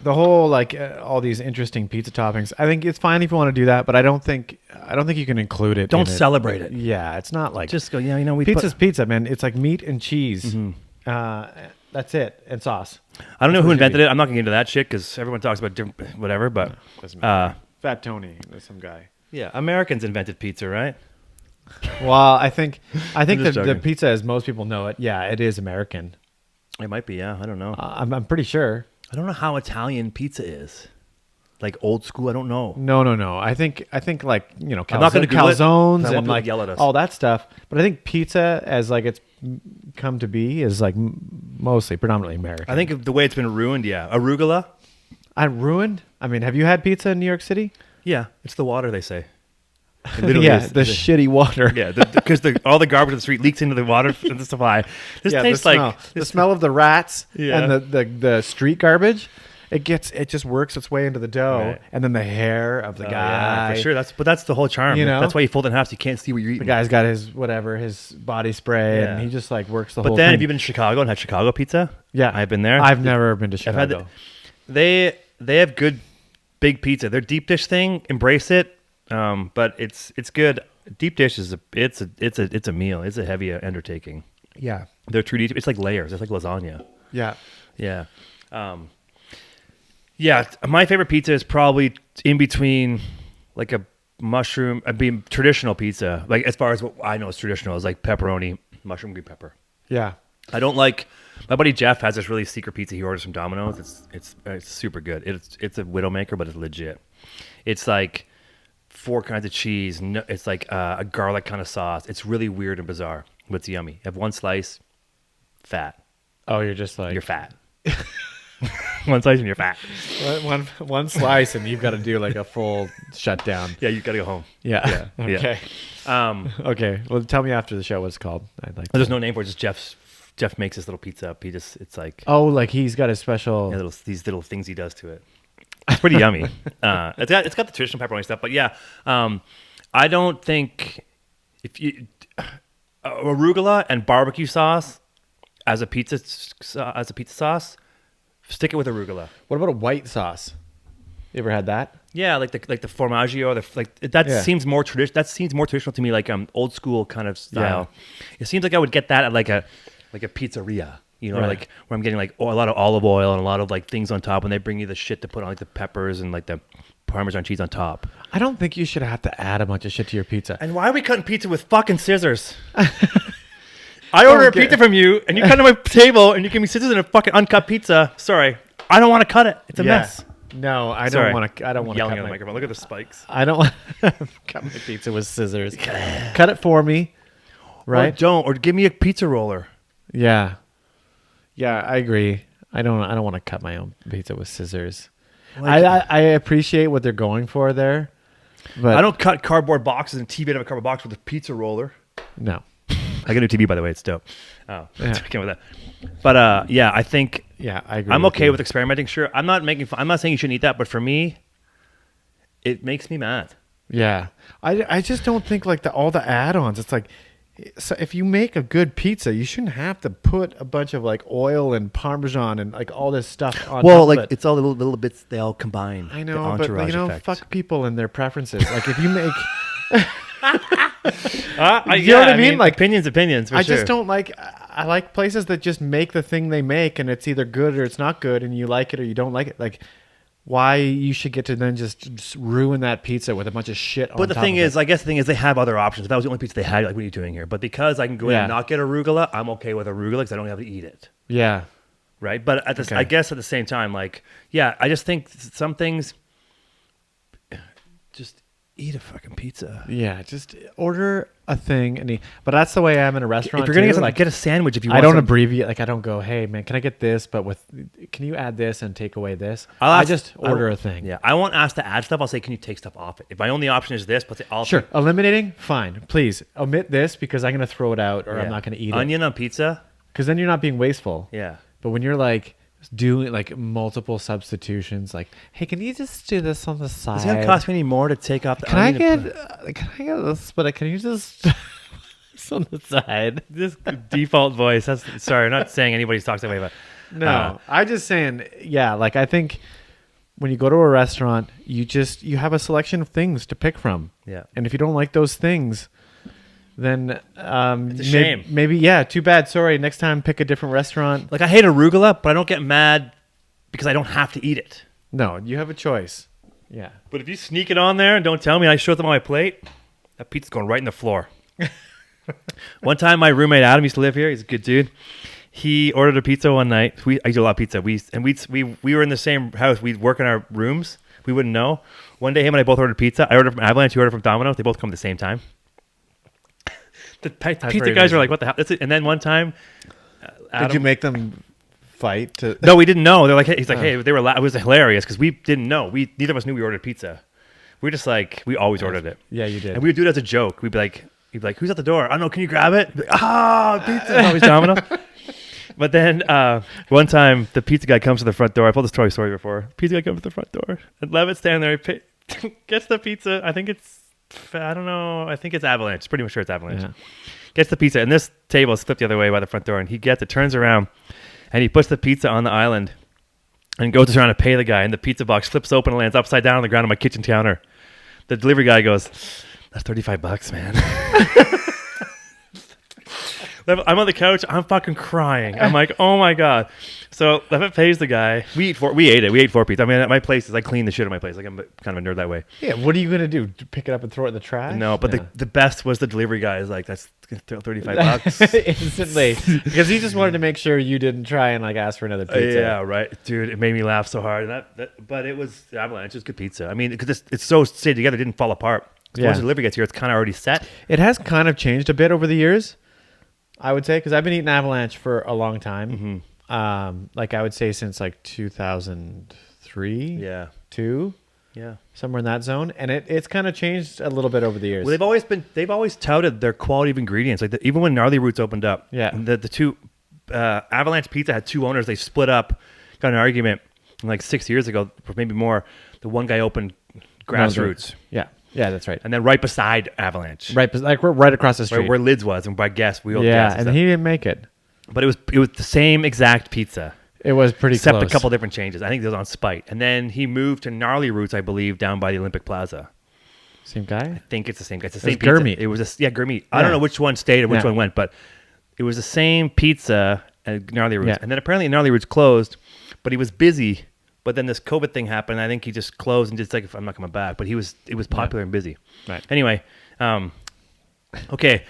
the whole like all these interesting pizza toppings. I think it's fine if you want to do that, but I don't think you can include it. Don't in it. celebrate it. Yeah, it's not like Just go, yeah, we pizza's put, pizza, man. It's like meat and cheese. That's it, and sauce. I don't know who what it should invented be. it. I'm not going to get into that shit because everyone talks about different, whatever, but Doesn't matter. Fat Tony, there's some guy. yeah, Americans invented pizza, right? Well, I think just the joking. pizza, as most people know it, yeah, it is American. It might be, yeah. I don't know. I'm pretty sure. I don't know how Italian pizza is. Like old school, I don't know. No. I think like, I'm not gonna Google it, 'cause I calzones want and people to like yell at us. all that stuff. But I think pizza, as like it's come to be, is like mostly predominantly American. I think the way it's been ruined, yeah. Arugula? Ruined. I mean, have you had pizza in New York City? Yeah, it's the water, they say. It literally Yeah, is. the shitty water. Yeah, because all the garbage in the street leaks into the water in the supply. This tastes the smell of the rats Yeah. and the street garbage. It just works its way into the dough, Right. and then the hair of the guy. Yeah, for sure. That's the whole charm. That's why you fold it in half so you can't see what you're eating. The guy's got his body spray, Yeah. and he just like works the But whole then, thing. have you been to Chicago and had Chicago pizza? Yeah, I've been there. I've never been to I've had Chicago. they have good big pizza. Their deep dish thing, embrace it. But it's good. Deep dish is it's a meal. It's a heavy undertaking. Yeah, They're true deep. It's like layers. It's like lasagna. yeah. Yeah. Yeah, my favorite pizza is probably in between like a mushroom, being traditional pizza. Like as far as what I know is traditional is like pepperoni, mushroom, green pepper. Yeah. I don't like. My buddy Jeff has this really secret pizza he orders from Domino's. It's super good. It's a Widowmaker, but it's legit. It's like 4 kinds of cheese. No, it's like a garlic kind of sauce. It's really weird and bizarre, but it's yummy. You have one slice, fat. Oh, you're just like You're fat. One slice and you're fat. one slice, and you've got to do like a full shutdown. Yeah, you gotta go home. Yeah. Yeah. Okay. Okay. Well, tell me after the show what it's called. I'd like. There's no name for it. Just Jeff makes this little pizza up. It's like Like he's got a special. these little things he does to it. It's pretty yummy. It's got the traditional pepperoni stuff, but yeah, I don't think if you arugula and barbecue sauce as a pizza sauce, stick it with arugula. What about a white sauce? You ever had that? Yeah, like the formaggio, seems more traditional. That seems more traditional to me, like old school kind of style. Yeah. It seems like I would get that at like a pizzeria. Right. Like where I'm getting like a lot of olive oil and a lot of like things on top, and they bring you the shit to put on, like the peppers and like the Parmesan cheese on top. I don't think you should have to add a bunch of shit to your pizza. And why are we cutting pizza with fucking scissors? I order a Okay. pizza from you, and you cut it on my table, and you give me scissors and a fucking uncut pizza. Sorry, I don't want to cut it. It's a mess. No, I Sorry. don't want to. I don't want to Yelling cut at the my. microphone. Look at the spikes. I don't want to cut my pizza with scissors. Cut it for me, right? Or don't. Or give me a pizza roller. Yeah, yeah, I agree. I don't want to cut my own pizza with scissors. Like- I appreciate what they're going for there, but I don't cut cardboard boxes and TV out of a cardboard box with a pizza roller. No. I got a new TV, by the way. It's dope. Oh, Yeah. came with that. But yeah, I think Yeah, I agree. I'm okay you. with experimenting. Sure, I'm not making fun. I'm not saying you shouldn't eat that, but for me, it makes me mad. Yeah, I just don't think like all the add-ons. It's like, so if you make a good pizza, you shouldn't have to put a bunch of like oil and Parmesan and like all this stuff on. Well, top like of it. it's all the little bits. They all combine. I the know, but entourage effect. fuck people and their preferences. Like if you make, You know what I mean? Like, opinions. For I sure. just don't like. I like places that just make the thing they make, and it's either good or it's not good, and you like it or you don't like it. Like, why you should get to then just ruin that pizza with a bunch of shit on But the top thing of is, it. I guess the thing is, they have other options. If that was the only pizza they had, like, what are you doing here? But because I can go in Yeah. and not get arugula, I'm okay with arugula because I don't have to eat it, Yeah. right? But Okay. I guess at the same time, like, yeah, I just think some things, just eat a fucking pizza. Yeah, just order a thing and eat. But that's the way I am in a restaurant. If you're gonna too. get something, like, get a sandwich if you want. I don't some- abbreviate. Like I don't go, hey man, can I get this? But can you add this and take away this? I'll I ask- just order a thing. Yeah, I won't ask to add stuff. I'll say, can you take stuff off it? If my only option is this, but I'll Sure. Eliminating, fine. Please omit this because I'm gonna throw it out or I'm not gonna eat it. Onion on pizza. Because then you're not being wasteful. Yeah. But when you're like doing like multiple substitutions, like, hey, can you just do this on the side? Is it gonna cost me any more to take off the Can I onion? get this? But can you just this on the side? This default voice? Sorry, I'm not saying anybody's talks that way, but No, I'm just saying, yeah, like I think when you go to a restaurant, you have a selection of things to pick from. Yeah. And if you don't like those things, then It's a shame. Maybe, yeah, too bad. Sorry. Next time, pick a different restaurant. like I hate arugula, but I don't get mad because I don't have to eat it. No, you have a choice. Yeah. But if you sneak it on there and don't tell me, and I show them on my plate, that pizza's going right in the floor. One time, my roommate Adam used to live here. He's a good dude. He ordered a pizza one night. I eat a lot of pizza. We were in the same house. We'd work in our rooms. We wouldn't know. One day, him and I both ordered pizza. I ordered from Avalanche. He ordered from Domino's. They both come at the same time. The pizza guys were like, "What the hell?" That's it. And then one time, Did you make them fight? No, we didn't know. They're like, he's like, hey, they were. It was hilarious because we didn't know. Neither of us knew we ordered pizza. We were just like, we always ordered it. Yeah, you did. And we would do it as a joke. He'd be like, who's at the door? I don't know. Can you grab it? Be like, pizza. Always Domino. But then one time, the pizza guy comes to the front door. I've told this story before. Pizza guy comes to the front door. And Clevette's standing there. He gets the pizza. I think it's Avalanche. Pretty much sure it's Avalanche. Yeah. Gets the pizza. And this table is flipped the other way by the front door. And he gets it, turns around, and he puts the pizza on the island and goes around to pay the guy. And the pizza box flips open and lands upside down on the ground on my kitchen counter. The delivery guy goes, "That's $35, man." I'm on the couch. I'm fucking crying. I'm like, oh my God. So Clevette pays the guy. We ate it. We ate 4 pizza. I mean, at my place, I clean the shit at my place. Like, I'm kind of a nerd that way. Yeah. What are you going to do? Pick it up and throw it in the trash? No, but the best was the delivery guy is like, that's $35. Instantly. Because he just wanted to make sure you didn't try and like ask for another pizza. Yeah, right. Dude, it made me laugh so hard. But it was Avalanche. It was good pizza. I mean, because it's so stayed together, it didn't fall apart. Once the delivery gets here, it's kind of already set. It has kind of changed a bit over the years, I would say, because I've been eating Avalanche for a long time. Mm-hmm. Like I would say since like 2003. Yeah. 2. Yeah. Somewhere in that zone. And it's kind of changed a little bit over the years. Well, they've always touted their quality of ingredients. Like even when Gnarly Roots opened up, the two Avalanche Pizza had 2 owners. They split up, got in an argument like 6 years ago, or maybe more. The one guy opened Grassroots. Yeah. Yeah, that's right. And then right beside Avalanche. We're right across the street. Where Lids was, and by Guess, we all Guess. Yeah, and he didn't make it. But it was the same exact pizza. It was pretty except close. Except a couple different changes. I think it was on spite. And then he moved to Gnarly Roots, I believe, down by the Olympic Plaza. Same guy? I think it's the same guy. It's the same pizza. Gurmeet. It was Gurmeet. I don't know which one stayed or which one went, but it was the same pizza at Gnarly Roots. Yeah. And then apparently Gnarly Roots closed, but he was busy. But then this COVID thing happened. I think he just closed and just like, I'm not coming back. But it was popular and busy. Right. Anyway, okay,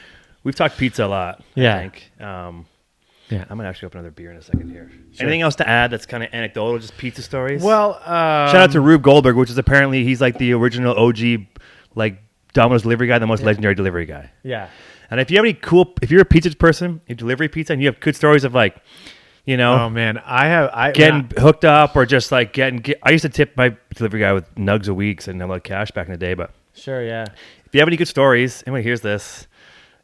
we've talked pizza a lot. I think. Yeah, I'm gonna actually open another beer in a second here. Sure. Anything else to add? That's kind of anecdotal, just pizza stories. Well, shout out to Rube Goldberg, which is apparently he's like the original OG, like Domino's delivery guy, the most legendary delivery guy. Yeah. And if you have if you're a pizza person, you delivery pizza, and you have good stories of like, oh man, I getting hooked up or just like I used to tip my delivery guy with nugs a week and a lot of cash back in the day, but sure, yeah. If you have any good stories, anyone hears this,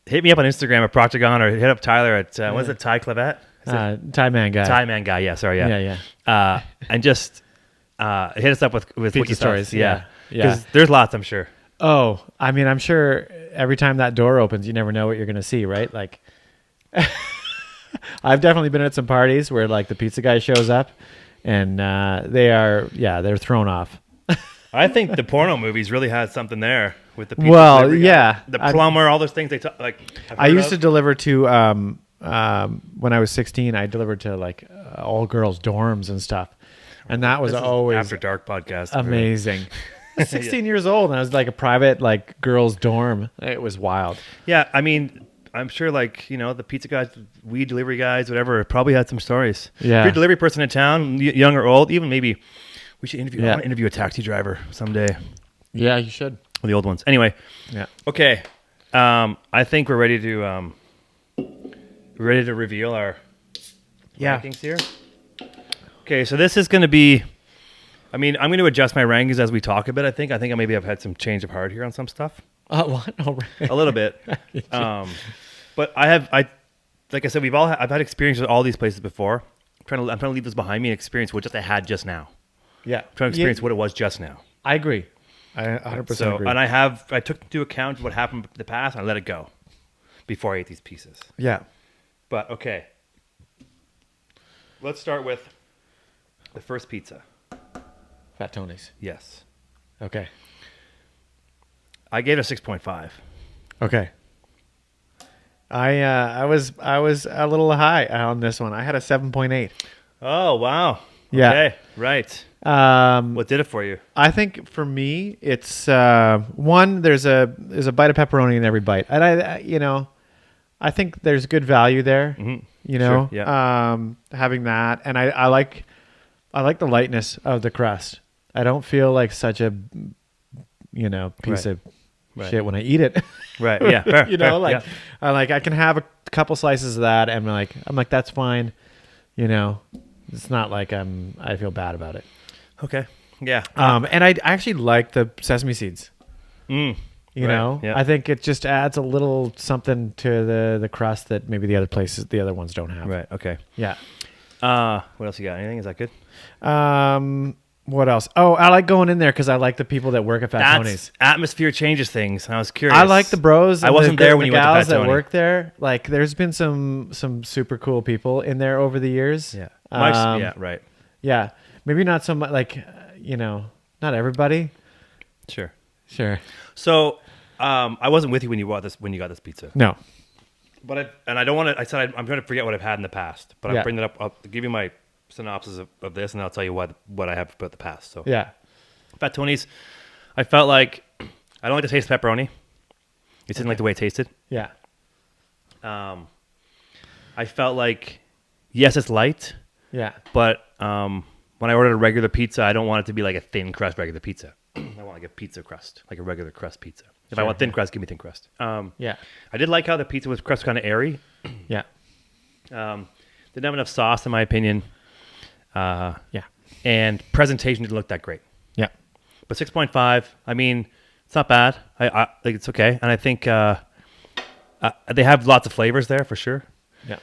hit me up on Instagram at Proctor or hit up Tyler at what is it, Ty Clevette? Ty Man Guy. Ty Man Guy, yeah, sorry, yeah. Yeah. And just hit us up with pizza stories, yeah. Because there's lots, I'm sure. Oh, I mean, I'm sure every time that door opens, you never know what you're going to see, right? Like, I've definitely been at some parties where like the pizza guy shows up and they're thrown off. I think the porno movies really had something there with the pizza. Well, yeah. The plumber, all those things they talk like. I used to deliver to, when I was 16, I delivered to like all girls dorms and stuff. And that was always After Dark podcast. Amazing. 16 years old and I was like a private like girls dorm. It was wild. Yeah. I mean, I'm sure like, the pizza guys, weed delivery guys, whatever, probably had some stories. Yeah. If you're a delivery person in town, young or old, even maybe we should interview. I want to interview a taxi driver someday. Yeah, you should. The old ones. Anyway. Yeah. Okay. I think we're ready to reveal our rankings here. Okay, so this is going to be. I mean, I'm going to adjust my rankings as we talk a bit. I think maybe I've had some change of heart here on some stuff. What? Oh, right. A little bit. But like I said, I've had experience with all these places before. I'm trying to leave this behind me and experience what I had just now. Yeah. I'm trying to experience what it was just now. I agree. I 100% agree. And I took into account what happened in the past and I let it go before I ate these pieces. Yeah. But okay. Let's start with the first pizza. Fat Tony's. Yes. Okay. I gave it a 6.5. Okay. I was a little high on this one. I had a 7.8. Oh, wow. Yeah. Okay. Right. What did it for you? I think for me, it's one. There's a bite of pepperoni in every bite, and I think there's good value there. Mm-hmm. You know, Sure, yeah. having that, and I like the lightness of the crust. I don't feel like such a piece Right. of Right. shit when I eat it. Right. Yeah. Fair, You know, fair, like I can have a couple slices of that, and I'm like that's fine. You know, it's not like I feel bad about it. Okay. Yeah. And I actually like the sesame seeds. Mm. You Right, know, yeah. I think it just adds a little something to the crust that maybe the other ones don't have. Right. Okay. Yeah. What else you got? Anything? Is that good? What else? Oh, I like going in there because I like the people that work at Fat Tony's. Atmosphere changes things. I was curious. I like the bros. I and wasn't the, there when the you went to gals Fat that Tony. work there. Like, there's been some super cool people in there over the years. Yeah. Um, Right. Yeah. Maybe not so much. Like, not everybody. Sure. Sure. So, I wasn't with you when you got this pizza. No. But I don't want to. I said I'm trying to forget what I've had in the past. But Yeah. I'll bring that up. I'll give you my synopsis of this, and I'll tell you what I have about the past. So, Yeah. Fat Tony's. I felt like I don't like the taste of pepperoni. It didn't like the way it tasted. Yeah. I felt like yes, it's light, Yeah. but when I ordered a regular pizza, I don't want it to be like a thin crust regular pizza. I want like a pizza crust, like a regular crust pizza. If I Sure, want thin yeah. crust, give me thin crust. Yeah. I did like how the pizza was crust kind of airy. Yeah. Didn't have enough sauce, in my opinion. Yeah. And presentation didn't look that great. Yeah. But 6.5, I mean, it's not bad. I like it's okay. And I think they have lots of flavors there for sure. Yeah.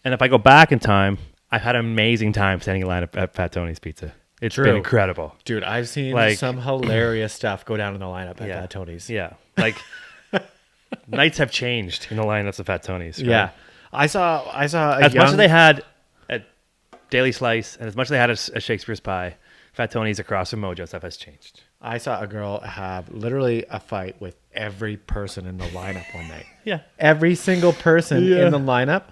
And if I go back in time, I've had an amazing time standing in line at Fat Tony's Pizza. It's True. been incredible. Dude, I've seen Like- some hilarious stuff go down in the lineup at Fat Tony's. Yeah. Like, nights have changed in the lineups of Fat Tony's. Right? Yeah. I saw As much as they had at Daily Slice and as much as they had at Shakespeare's Pie, Fat Tony's across from Mojo stuff has changed. I saw a girl have literally a fight with every person in the lineup one night. Yeah. Every single person Yeah. in the lineup.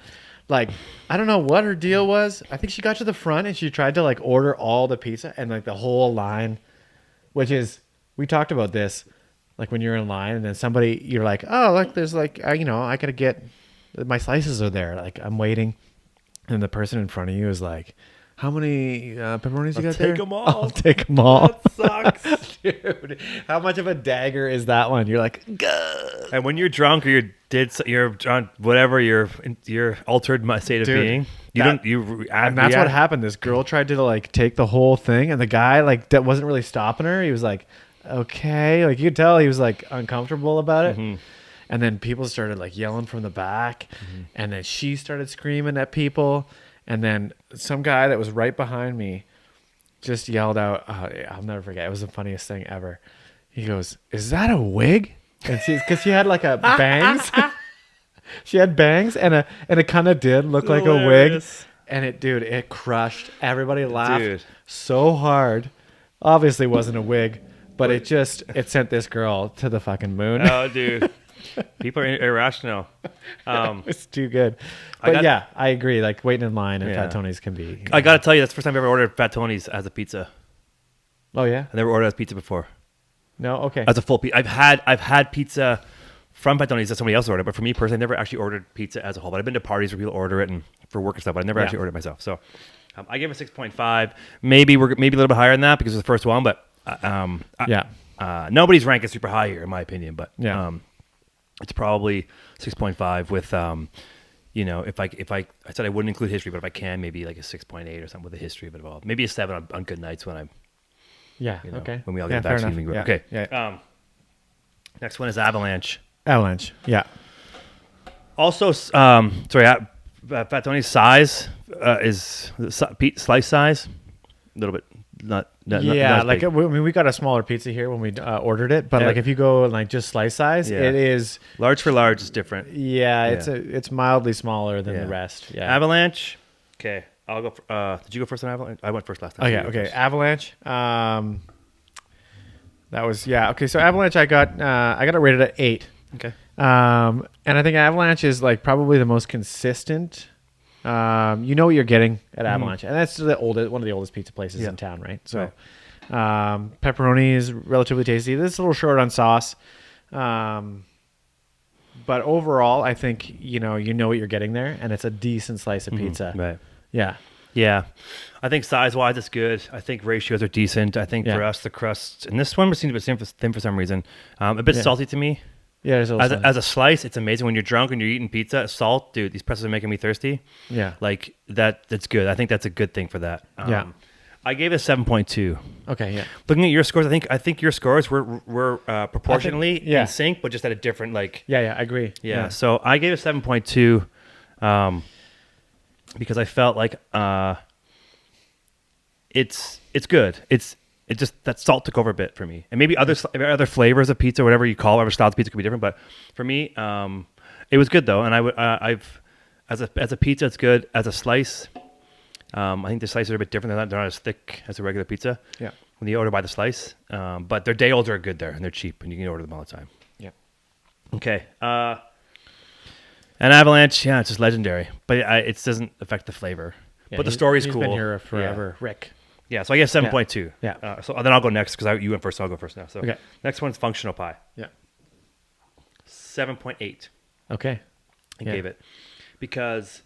Like, I don't know what her deal was. I think she got to the front and she tried to like order all the pizza and like the whole line, which is, we talked about this, like when you're in line and then somebody, you're like, oh, look, there's like, I gotta get, my slices are there. Like, I'm waiting. And the person in front of you is like, how many pepperonis you got there? take 'em all. I'll take them all. That sucks. Dude, how much of a dagger is that one? You're like, gah. And when you're drunk or you're drunk, whatever your altered state of Dude, being, And that's what happened. This girl tried to like take the whole thing, and the guy like that wasn't really stopping her. He was like, okay, like you could tell he was like uncomfortable about it. Mm-hmm. And then people started like yelling from the back, and then she started screaming at people, and then some guy that was right behind me just yelled out, I'll never forget. It was the funniest thing ever. He goes, "Is that a wig?" And because she had like a bangs. She had bangs and it kind of did look like a wig. Hilarious. And it crushed. Everybody laughed Dude. so hard. Obviously wasn't a wig, but it sent this girl to the fucking moon. Oh, dude. People are irrational. It's too good. But got- I agree. Like waiting in line at Yeah. Fat Tony's can be. I got to tell you, that's the first time I ever ordered Fat Tony's as a pizza. Oh yeah. I never ordered as pizza before. No. Okay. As a full pizza. I've had pizza from Fat Tony's that somebody else ordered, but for me personally, I never actually ordered pizza as a whole. But I've been to parties where people order it and for work and stuff, but I never actually ordered it myself. So I gave it 6.5. Maybe a little bit higher than that because it was the first one, but nobody's rank is super high here in my opinion. But it's probably 6.5 with if I said I wouldn't include history, but if I can, maybe like a 6.8 or something with the history of it involved. Maybe a 7 on good nights when I'm okay. when we all get fair back to enough. evening. Yeah. Okay. Yeah. Next one is Avalanche. Avalanche. Yeah. Also, Fat Tony's size is slice size, a little bit not as like big. we got a smaller pizza here when we ordered it, but like if you go like just slice size, Yeah. it is. large for large is different. It's mildly smaller than the rest. Yeah. Avalanche. Okay, I'll go. Did you go first on Avalanche? I went first last time. Okay. You go Okay. first. Avalanche. That was okay. So Avalanche, I got it rated at 8. Okay. And I think Avalanche is like probably the most consistent. You know what you're getting at Avalanche, and that's one of the oldest pizza places in town, right? So, pepperoni is relatively tasty. This is a little short on sauce. But overall, I think you know what you're getting there, and it's a decent slice of pizza. Right. Yeah. Yeah. I think size-wise, it's good. I think ratios are decent. I think for us, the crust, and this one seems a bit thin for some reason. A bit salty to me. Yeah. As a slice, it's amazing when you're drunk and you're eating pizza. Salt, dude, these pretzels are making me thirsty. Yeah. Like that's good. I think that's a good thing for that. Yeah. I gave it a 7.2. Okay. Yeah. Looking at your scores, I think your scores were proportionally in sync, but just at a different Yeah. I agree. Yeah. So I gave it 7.2 because I felt like it's good. It just that salt took over a bit for me, and maybe other flavors of pizza, whatever you call it, whatever styles of pizza could be different. But for me, it was good though, and I've as a pizza, it's good. As a slice, I think the slices are a bit different. They're not as thick as a regular pizza. Yeah. When you order by the slice, but their day olds are good there, and they're cheap, and you can order them all the time. Yeah. Okay. An Avalanche, yeah, it's just legendary, but it doesn't affect the flavor. Yeah, but the story's he's cool. Been here forever, Rick. Yeah, so I guess 7.2. Yeah. So then I'll go next because you went first. So I'll go first now. So Okay. Next one's functional pie. Yeah. 7.8. Okay. I gave it because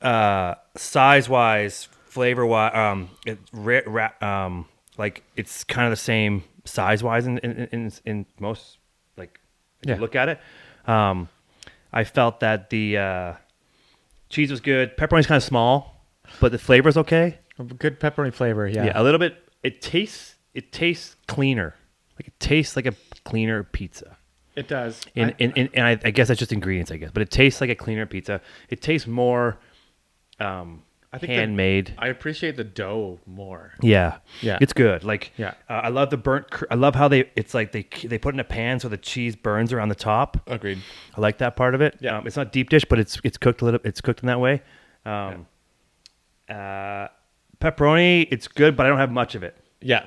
size-wise, flavor-wise, like it's kind of the same size-wise in most like if you look at it. I felt that the cheese was good. Pepperoni's kind of small, but the flavor's okay. Good pepperoni flavor. Yeah. Yeah, a little bit. It tastes cleaner. Like it tastes like a cleaner pizza. It does. And I guess that's just ingredients, I guess. But it tastes like a cleaner pizza. It tastes more I think handmade. I appreciate the dough more. Yeah. Yeah. It's good. Like Yeah. I love the burnt. I love how they put it in a pan so the cheese burns around the top. Agreed. I like that part of it. Yeah. It's not deep dish, but it's cooked a little. It's cooked in that way. Pepperoni, it's good, but I don't have much of it. Yeah.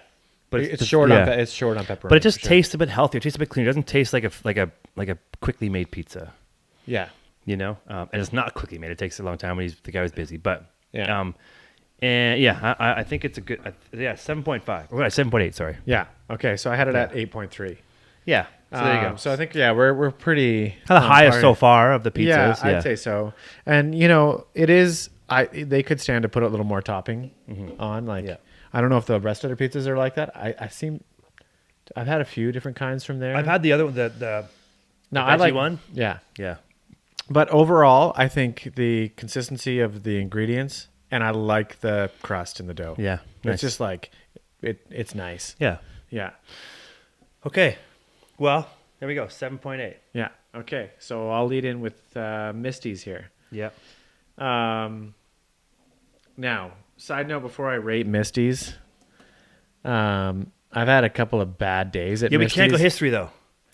But it's short on pepperoni. But it just tastes a bit healthier. It tastes a bit cleaner. It doesn't taste like a quickly made pizza. Yeah. You know, and it's not quickly made. It takes a long time when the guy was busy. But yeah. And yeah, I think it's a good 7.5. Or 7.8. Sorry. Yeah. Okay. So I had it at 8.3. Yeah. So there you go. So I think we're pretty kind of the highest so far of the pizzas. Yeah, I'd say so. And you know, it is. They could stand to put a little more topping on. Like I don't know if the rest of their pizzas are like that. I've had a few different kinds from there. I've had the other one, the I like one. Yeah. Yeah. But overall, I think the consistency of the ingredients, and I like the crust in the dough. Yeah. Nice. It's just like it's nice. Yeah. Yeah. Okay. Well, there we go. 7.8. Yeah. Okay. So I'll lead in with Misty's here. Yeah. Now, side note before I rate Misty's, I've had a couple of bad days at Misty's. We can't go history though.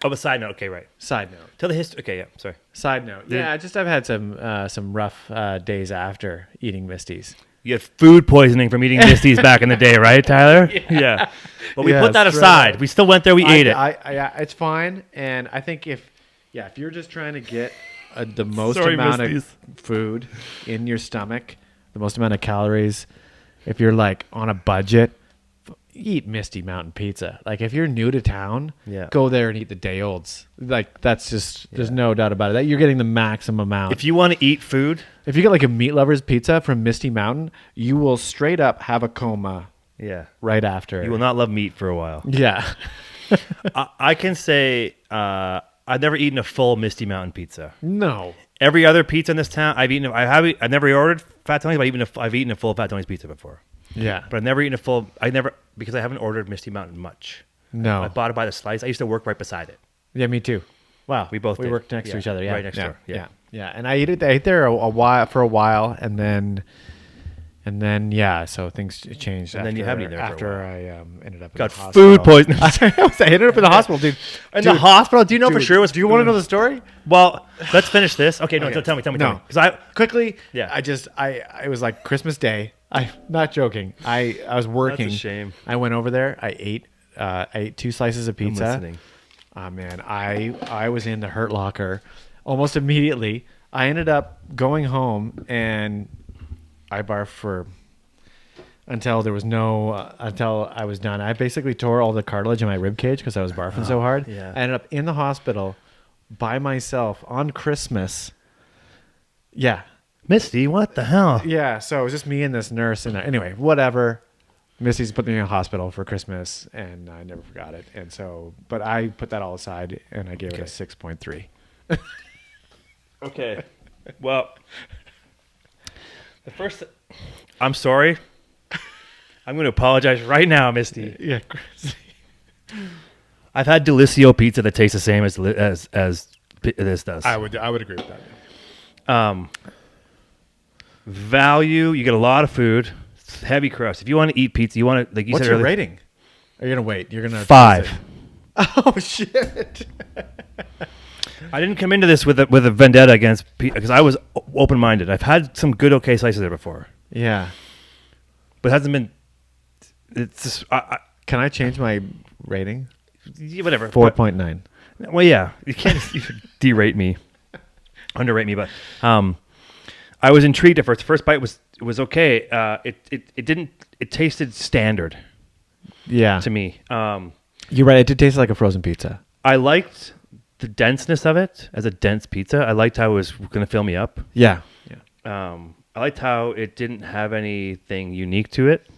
Oh, but side note. Okay, right. Side note. Tell the history. Okay, yeah. Sorry. Side note. Yeah, I've had some rough days after eating Misty's. You had food poisoning from eating Misty's back in the day, right, Tyler? Yeah. But we put that aside. Right. We still went there. We ate it. Yeah, it's fine. And I think if you're just trying to get the most amount of food in your stomach, the most amount of calories, if you're like on a budget, eat Misty Mountain pizza. Like if you're new to town, go there and eat the day olds. Like that's just there's no doubt about it. That you're getting the maximum amount. If you want to eat food, if you get like a meat lover's pizza from Misty Mountain, you will straight up have a coma. Yeah. Right after. You will not love meat for a while. Yeah. I can say I've never eaten a full Misty Mountain pizza. No. Every other pizza in this town, I've never ordered Fat Tony's, but I've eaten a full Fat Tony's pizza before. Yeah. But I've never eaten because I haven't ordered Misty Mountain much. No. I bought it by the slice. I used to work right beside it. Yeah, me too. Wow. We worked next to each other. Yeah. Right next door. Yeah. And I ate there a while, and then so things changed. And then you haven't eaten there after I ended up in got the hospital. food poisoning. I ended up in the hospital, dude. The hospital? Do you know for sure? Do you want to know the story? Well, let's finish this. Okay, no, tell me. No, because quickly. Yeah. It was like Christmas Day. I'm not joking. I was working. That's a shame. I went over there. I ate 2 slices of pizza. I'm listening. Oh man, I was in the hurt locker almost immediately. I ended up going home and I barfed until I was done. I basically tore all the cartilage in my rib cage because I was barfing so hard. Yeah. I ended up in the hospital by myself on Christmas. Yeah. Misty, what the hell? Yeah. So it was just me and this nurse. And anyway, whatever. Misty's put me in a hospital for Christmas, and I never forgot it. And so, but I put that all aside, and I gave it a 6.3. Okay. Well, I'm sorry. I'm going to apologize right now, Misty. Yeah. I've had Delissio pizza that tastes the same as this does. I would agree with that. Value, you get a lot of food, heavy crust. If you want to eat pizza, you want to, like you What's said your earlier, rating? Are you gonna wait? You're gonna 5. Oh shit! I didn't come into this with a vendetta against pizza because I was open-minded. I've had some good, okay slices there before, Yeah. but it hasn't been. It's just Can I change my rating? whatever. 4.9. Well, yeah, you can't you derate me, underrate me, but I was intrigued at first. The first bite was okay. It tasted standard Yeah. to me. You're right. It did taste like a frozen pizza. I liked the denseness of it as a dense pizza. I liked how it was going to fill me up. Yeah. I liked how it didn't have anything unique to it.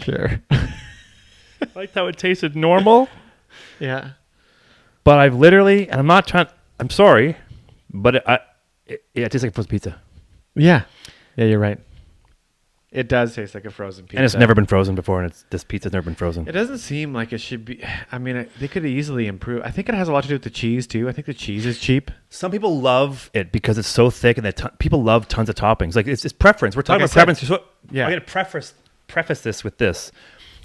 Sure. I liked how it tasted normal. Yeah. But I've literally, and I'm not trying. I'm sorry, but it tastes like a frozen pizza, Yeah. Yeah, you're right. It does taste like a frozen pizza. and it's never been frozen before. And this pizza's never been frozen. It doesn't seem like it should be. I mean, they could easily improve. I think it has a lot to do with the cheese too. I think the cheese is cheap. Some people love it because it's so thick, and that people love tons of toppings. Like it's preference. We're talking Like about I said, preference. So yeah. I'm going to preface this with this,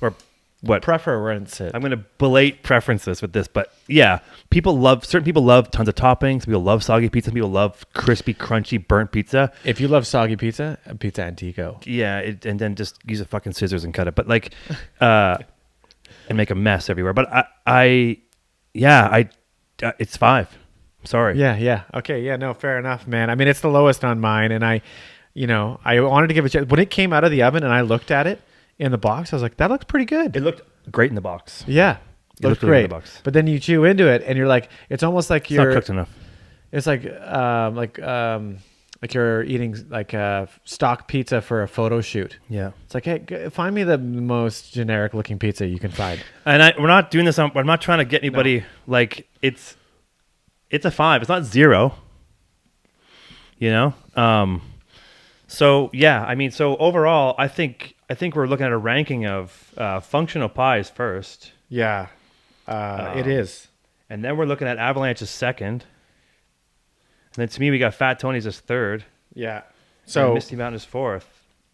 or what? Preference. I'm going to belate preferences with this, but yeah, certain people love tons of toppings. People love soggy pizza. Some people love crispy, crunchy, burnt pizza. If you love soggy pizza, a pizza antico. Yeah, and then just use a fucking scissors and cut it. But like, and make a mess everywhere. But it's 5. Sorry. Yeah. Okay. Yeah. No. Fair enough, man. I mean, it's the lowest on mine, and I wanted to give it a chance. When it came out of the oven and I looked at it in the box, I was like, that looks pretty good. It looked great in the box. Yeah. It looked Great. really good in the box. But then you chew into it, and you're like, it's almost like It's not cooked enough. It's like you're eating like a stock pizza for a photo shoot. Yeah. It's like, hey, find me the most generic looking pizza you can find. And we're not doing this. I'm not trying to get anybody like it's a 5. It's not 0. You know. So yeah, I mean, so overall, I think we're looking at a ranking of functional pies first. Yeah, it is. And then we're looking at Avalanche as second. And then to me, we got Fat Tony's as third. Yeah. So So Misty Mountain is fourth.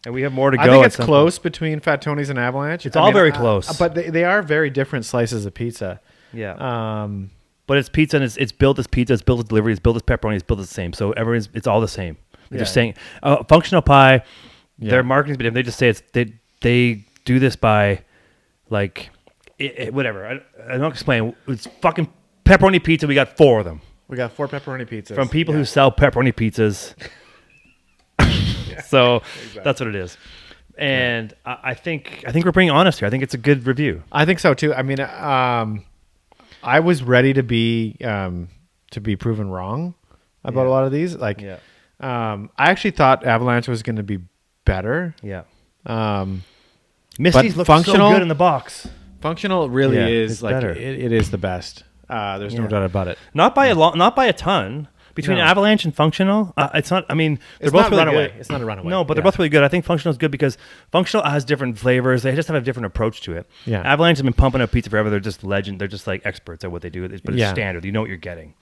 And we have more to go. I think at it's some close between Fat Tony's and Avalanche. It's all very close. But they are very different slices of pizza. point. Yeah. But it's pizza, and it's built as pizza, it's built as delivery, it's built as pepperoni, it's built as the same. So it's all the same. They're just saying functional pie. Yeah. Their marketing's been different. They just say they do this by like whatever. I don't explain. It's fucking pepperoni pizza. We got 4 of them We got 4 pepperoni pizzas from people who sell pepperoni pizzas. So that's what it is. And I think we're being honest here. I think it's a good review. I think so too. I mean, I was ready to be proven wrong about a lot of these. Like, I actually thought Avalanche was going to be better. Yeah. but Misty's looks functional- so good in the box. Functional really Yeah, is it's like better. it is the best. There's no Yeah. doubt about it. Not by a ton. Between No. Avalanche and Functional, it's not. I mean, they're It's both not really runaway. good. It's not a runaway. No, but they're Yeah. both really good. I think Functional is good because Functional has different flavors. They just have a different approach to it. Yeah. Avalanche has been pumping out pizza forever. They're just legend. They're just like experts at what they do. But it's Yeah. standard. You know what you're getting.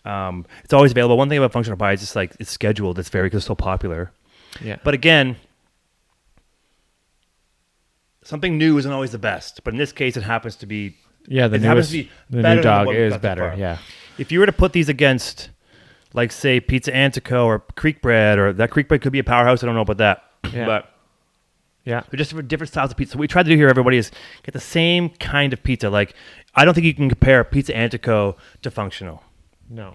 It's always available. One thing about Functional Pie is just like it's scheduled. It's because it's so popular. Yeah. But again, something new isn't always the best. But in this case, it happens to be. Yeah, it happens to be the better new than dog what we've is got so better. far. Yeah. If you were to put these against, like, say, Pizza Antico or Creek Bread, or that Creek Bread could be a powerhouse. I don't know about that. Yeah. But Yeah. they're just different styles of pizza. So what we try to do here, everybody, is get the same kind of pizza. Like, I don't think you can compare Pizza Antico to Functional. No.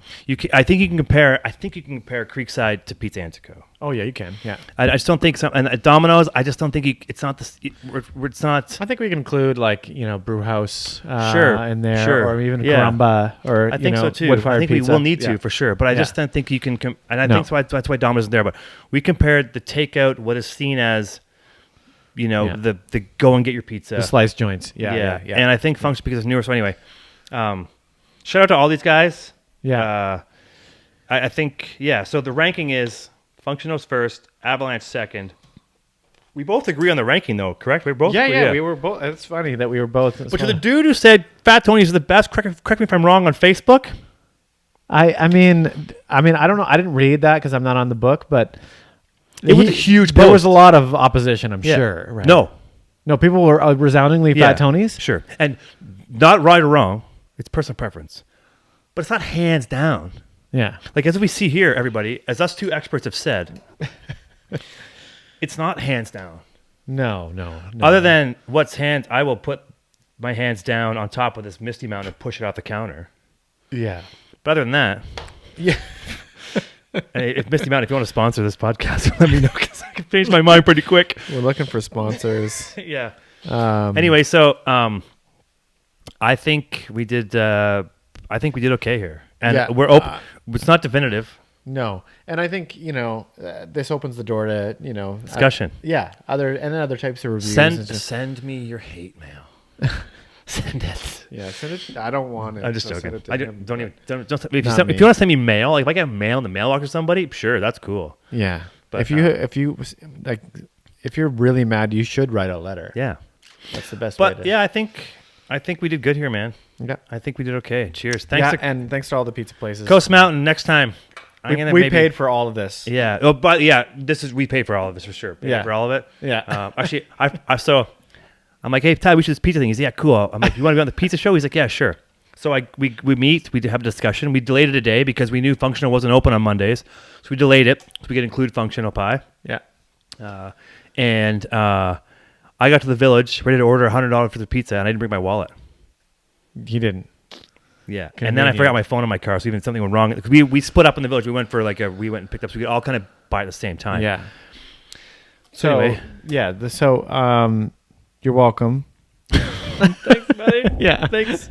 I think you can compare Creekside to Pizza Antico. Oh yeah, you can. Yeah. I just don't think so. And at Domino's, I just don't think it's not this. It's not. I think we can include like Brew House Sure, in there, sure. or even Yeah. Caramba, or I think so too. wood-fired I think pizza. we will need to Yeah. for sure, but I just don't think you can. And I think that's why Domino's is there. But we compared the takeout, what is seen as, the go and get your pizza, The sliced joints. yeah. And I think function because it's newer. So anyway, shout out to all these guys. Yeah. I think So the ranking is Functionals first, Avalanche second. We both agree on the ranking though, correct? We both. Yeah. We were both. It's funny that we were both. But to the dude who said Fat Tony's is the best, correct me if I'm wrong, on Facebook. I mean, I don't know. I didn't read that because I'm not on the book, but It was a huge There post. was a lot of opposition, I'm sure. Right? No, people were resoundingly Fat Tony's. Sure, and not right or wrong. It's personal preference, but it's not hands down. Yeah. Like as we see here, everybody, as us two experts have said, it's not hands down. No. Other than I will put my hands down on top of this Misty Mountain and push it off the counter. Yeah. But other than that, Yeah. hey, if Misty Mountain, if you want to sponsor this podcast, let me know because I can change my mind pretty quick. We're looking for sponsors. Yeah. Anyway, so I think we did. I think we did okay here, and we're open. It's not definitive. No, and I think this opens the door to Discussion. other types of reviews. Send me your hate mail. Send it. Yeah, send it. I don't want it. I'm just so joking. send it to I him. don't even. Don't, if you Not send, me. if you want to send me mail, like if I get mail in the mailbox or somebody, sure, that's cool. Yeah, But, if you're really mad, you should write a letter. Yeah, That's the best way. but yeah, I think we did good here, man. Yeah. I think we did okay. Cheers. Thanks to and thanks to all the pizza places. Coast Mountain. Next time, We paid for all of this. Yeah. Oh, but yeah, we paid for all of this for sure. Paid Yeah. for all of it. Yeah. Actually, I'm like, hey, Ty, we should do this pizza thing. He's yeah, cool. I'm like, you want to be on the pizza show? He's like, yeah, sure. So we meet, we have a discussion. We delayed it a day because we knew Functional wasn't open on Mondays, so we delayed it so we could include Functional Pie. Yeah. And I got to the village ready to order $100 for the pizza, and I didn't bring my wallet. He didn't. Yeah, and then I forgot my phone in my car, so even something went wrong. We split up in the village. We went for we went and picked up, so we could all kind of buy at the same time. Yeah. So anyway. Yeah. You're welcome. Thanks, buddy. Yeah. Thanks.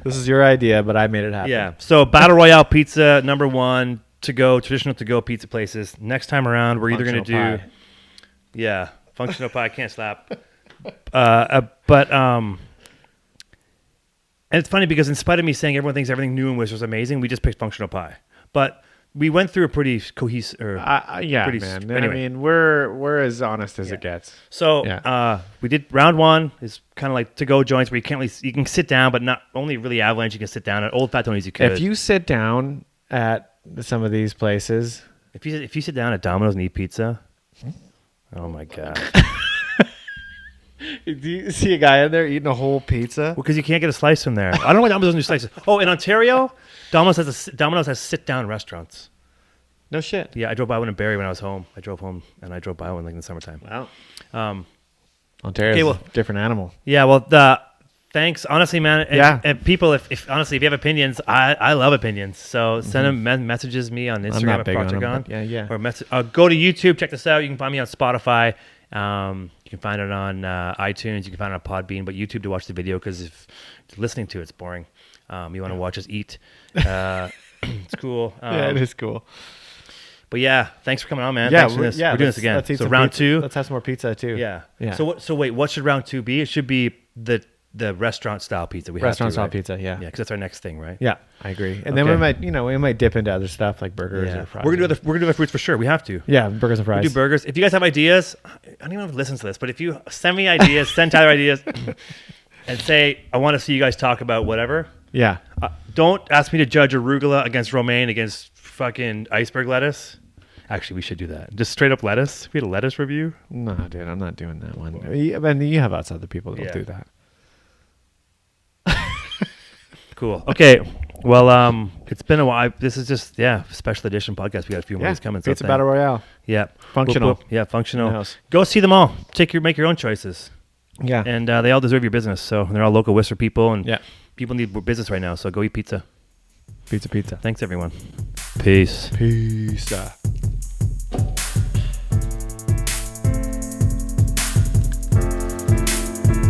This is your idea, but I made it happen. Yeah. So Battle Royale pizza #1 to go, traditional to go pizza places. Next time around, we're either going to do, Functional pie. Functional pie can't slap. And it's funny because in spite of me saying everyone thinks everything new in Wish was amazing, we just picked Functional Pie. But we went through a pretty cohesive. Yeah, man. Anyway. I mean, we're as honest as it gets. So we did round 1 is kind of like to go joints where you can't really, you can sit down, but not only really Avalanche. You can sit down at Old Fat Tony's. You could. If you sit down at some of these places, if you sit down at Domino's and eat pizza, oh my god. do you see a guy in there eating a whole pizza? Well, because you can't get a slice from there. I don't know why Domino's doesn't do slices. Oh, in Ontario, Domino's has sit-down restaurants. No shit. Yeah, I drove by one in Barrie when I was home. I drove home and I drove by one like in the summertime. Wow. Ontario's a different animal. Yeah, well, thanks. Honestly, man. And people, if you have opinions, I love opinions. So send them messages me on Instagram at Proctor. Yeah. Or go to YouTube. Check this out. You can find me on Spotify. You can find it on iTunes. You can find it on Podbean. But YouTube to watch the video because if listening to it's boring. You want to watch us eat. It's cool. Yeah, it is cool. But yeah, thanks for coming on, man. Yeah, thanks for this. We're doing this again. Let's eat so some round pizza. 2. Let's have some more pizza too. Yeah. Yeah. So wait, what should round 2 be? It should be the restaurant style pizza. Restaurant style pizza. Yeah. Yeah, because that's our next thing, right? Yeah, I agree. And then we might dip into other stuff like burgers or fries. We're gonna do other foods for sure. We have to. Yeah, burgers and fries. We do burgers. If you guys have ideas, I don't even know if he listens to this, but if you send me ideas, send Tyler ideas, and say I want to see you guys talk about whatever. Yeah. Don't ask me to judge arugula against romaine against fucking iceberg lettuce. Actually, we should do that. Just straight up lettuce. We had a lettuce review. No, dude, I'm not doing that one. And you have lots of other people that'll do that. Cool. Okay. Well, it's been a while. This is just special edition podcast. We got a few more of these coming. Pizza Battle Royale. Yeah. Functional. Whoop, whoop. Yeah, functional. Go see them all. Make your own choices. Yeah. And they all deserve your business. So they're all local Whistler people, and yeah, people need business right now. So go eat pizza. Pizza. Thanks, everyone. Peace. Peace. How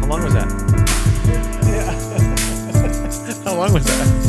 long was that? Yeah. How long was that?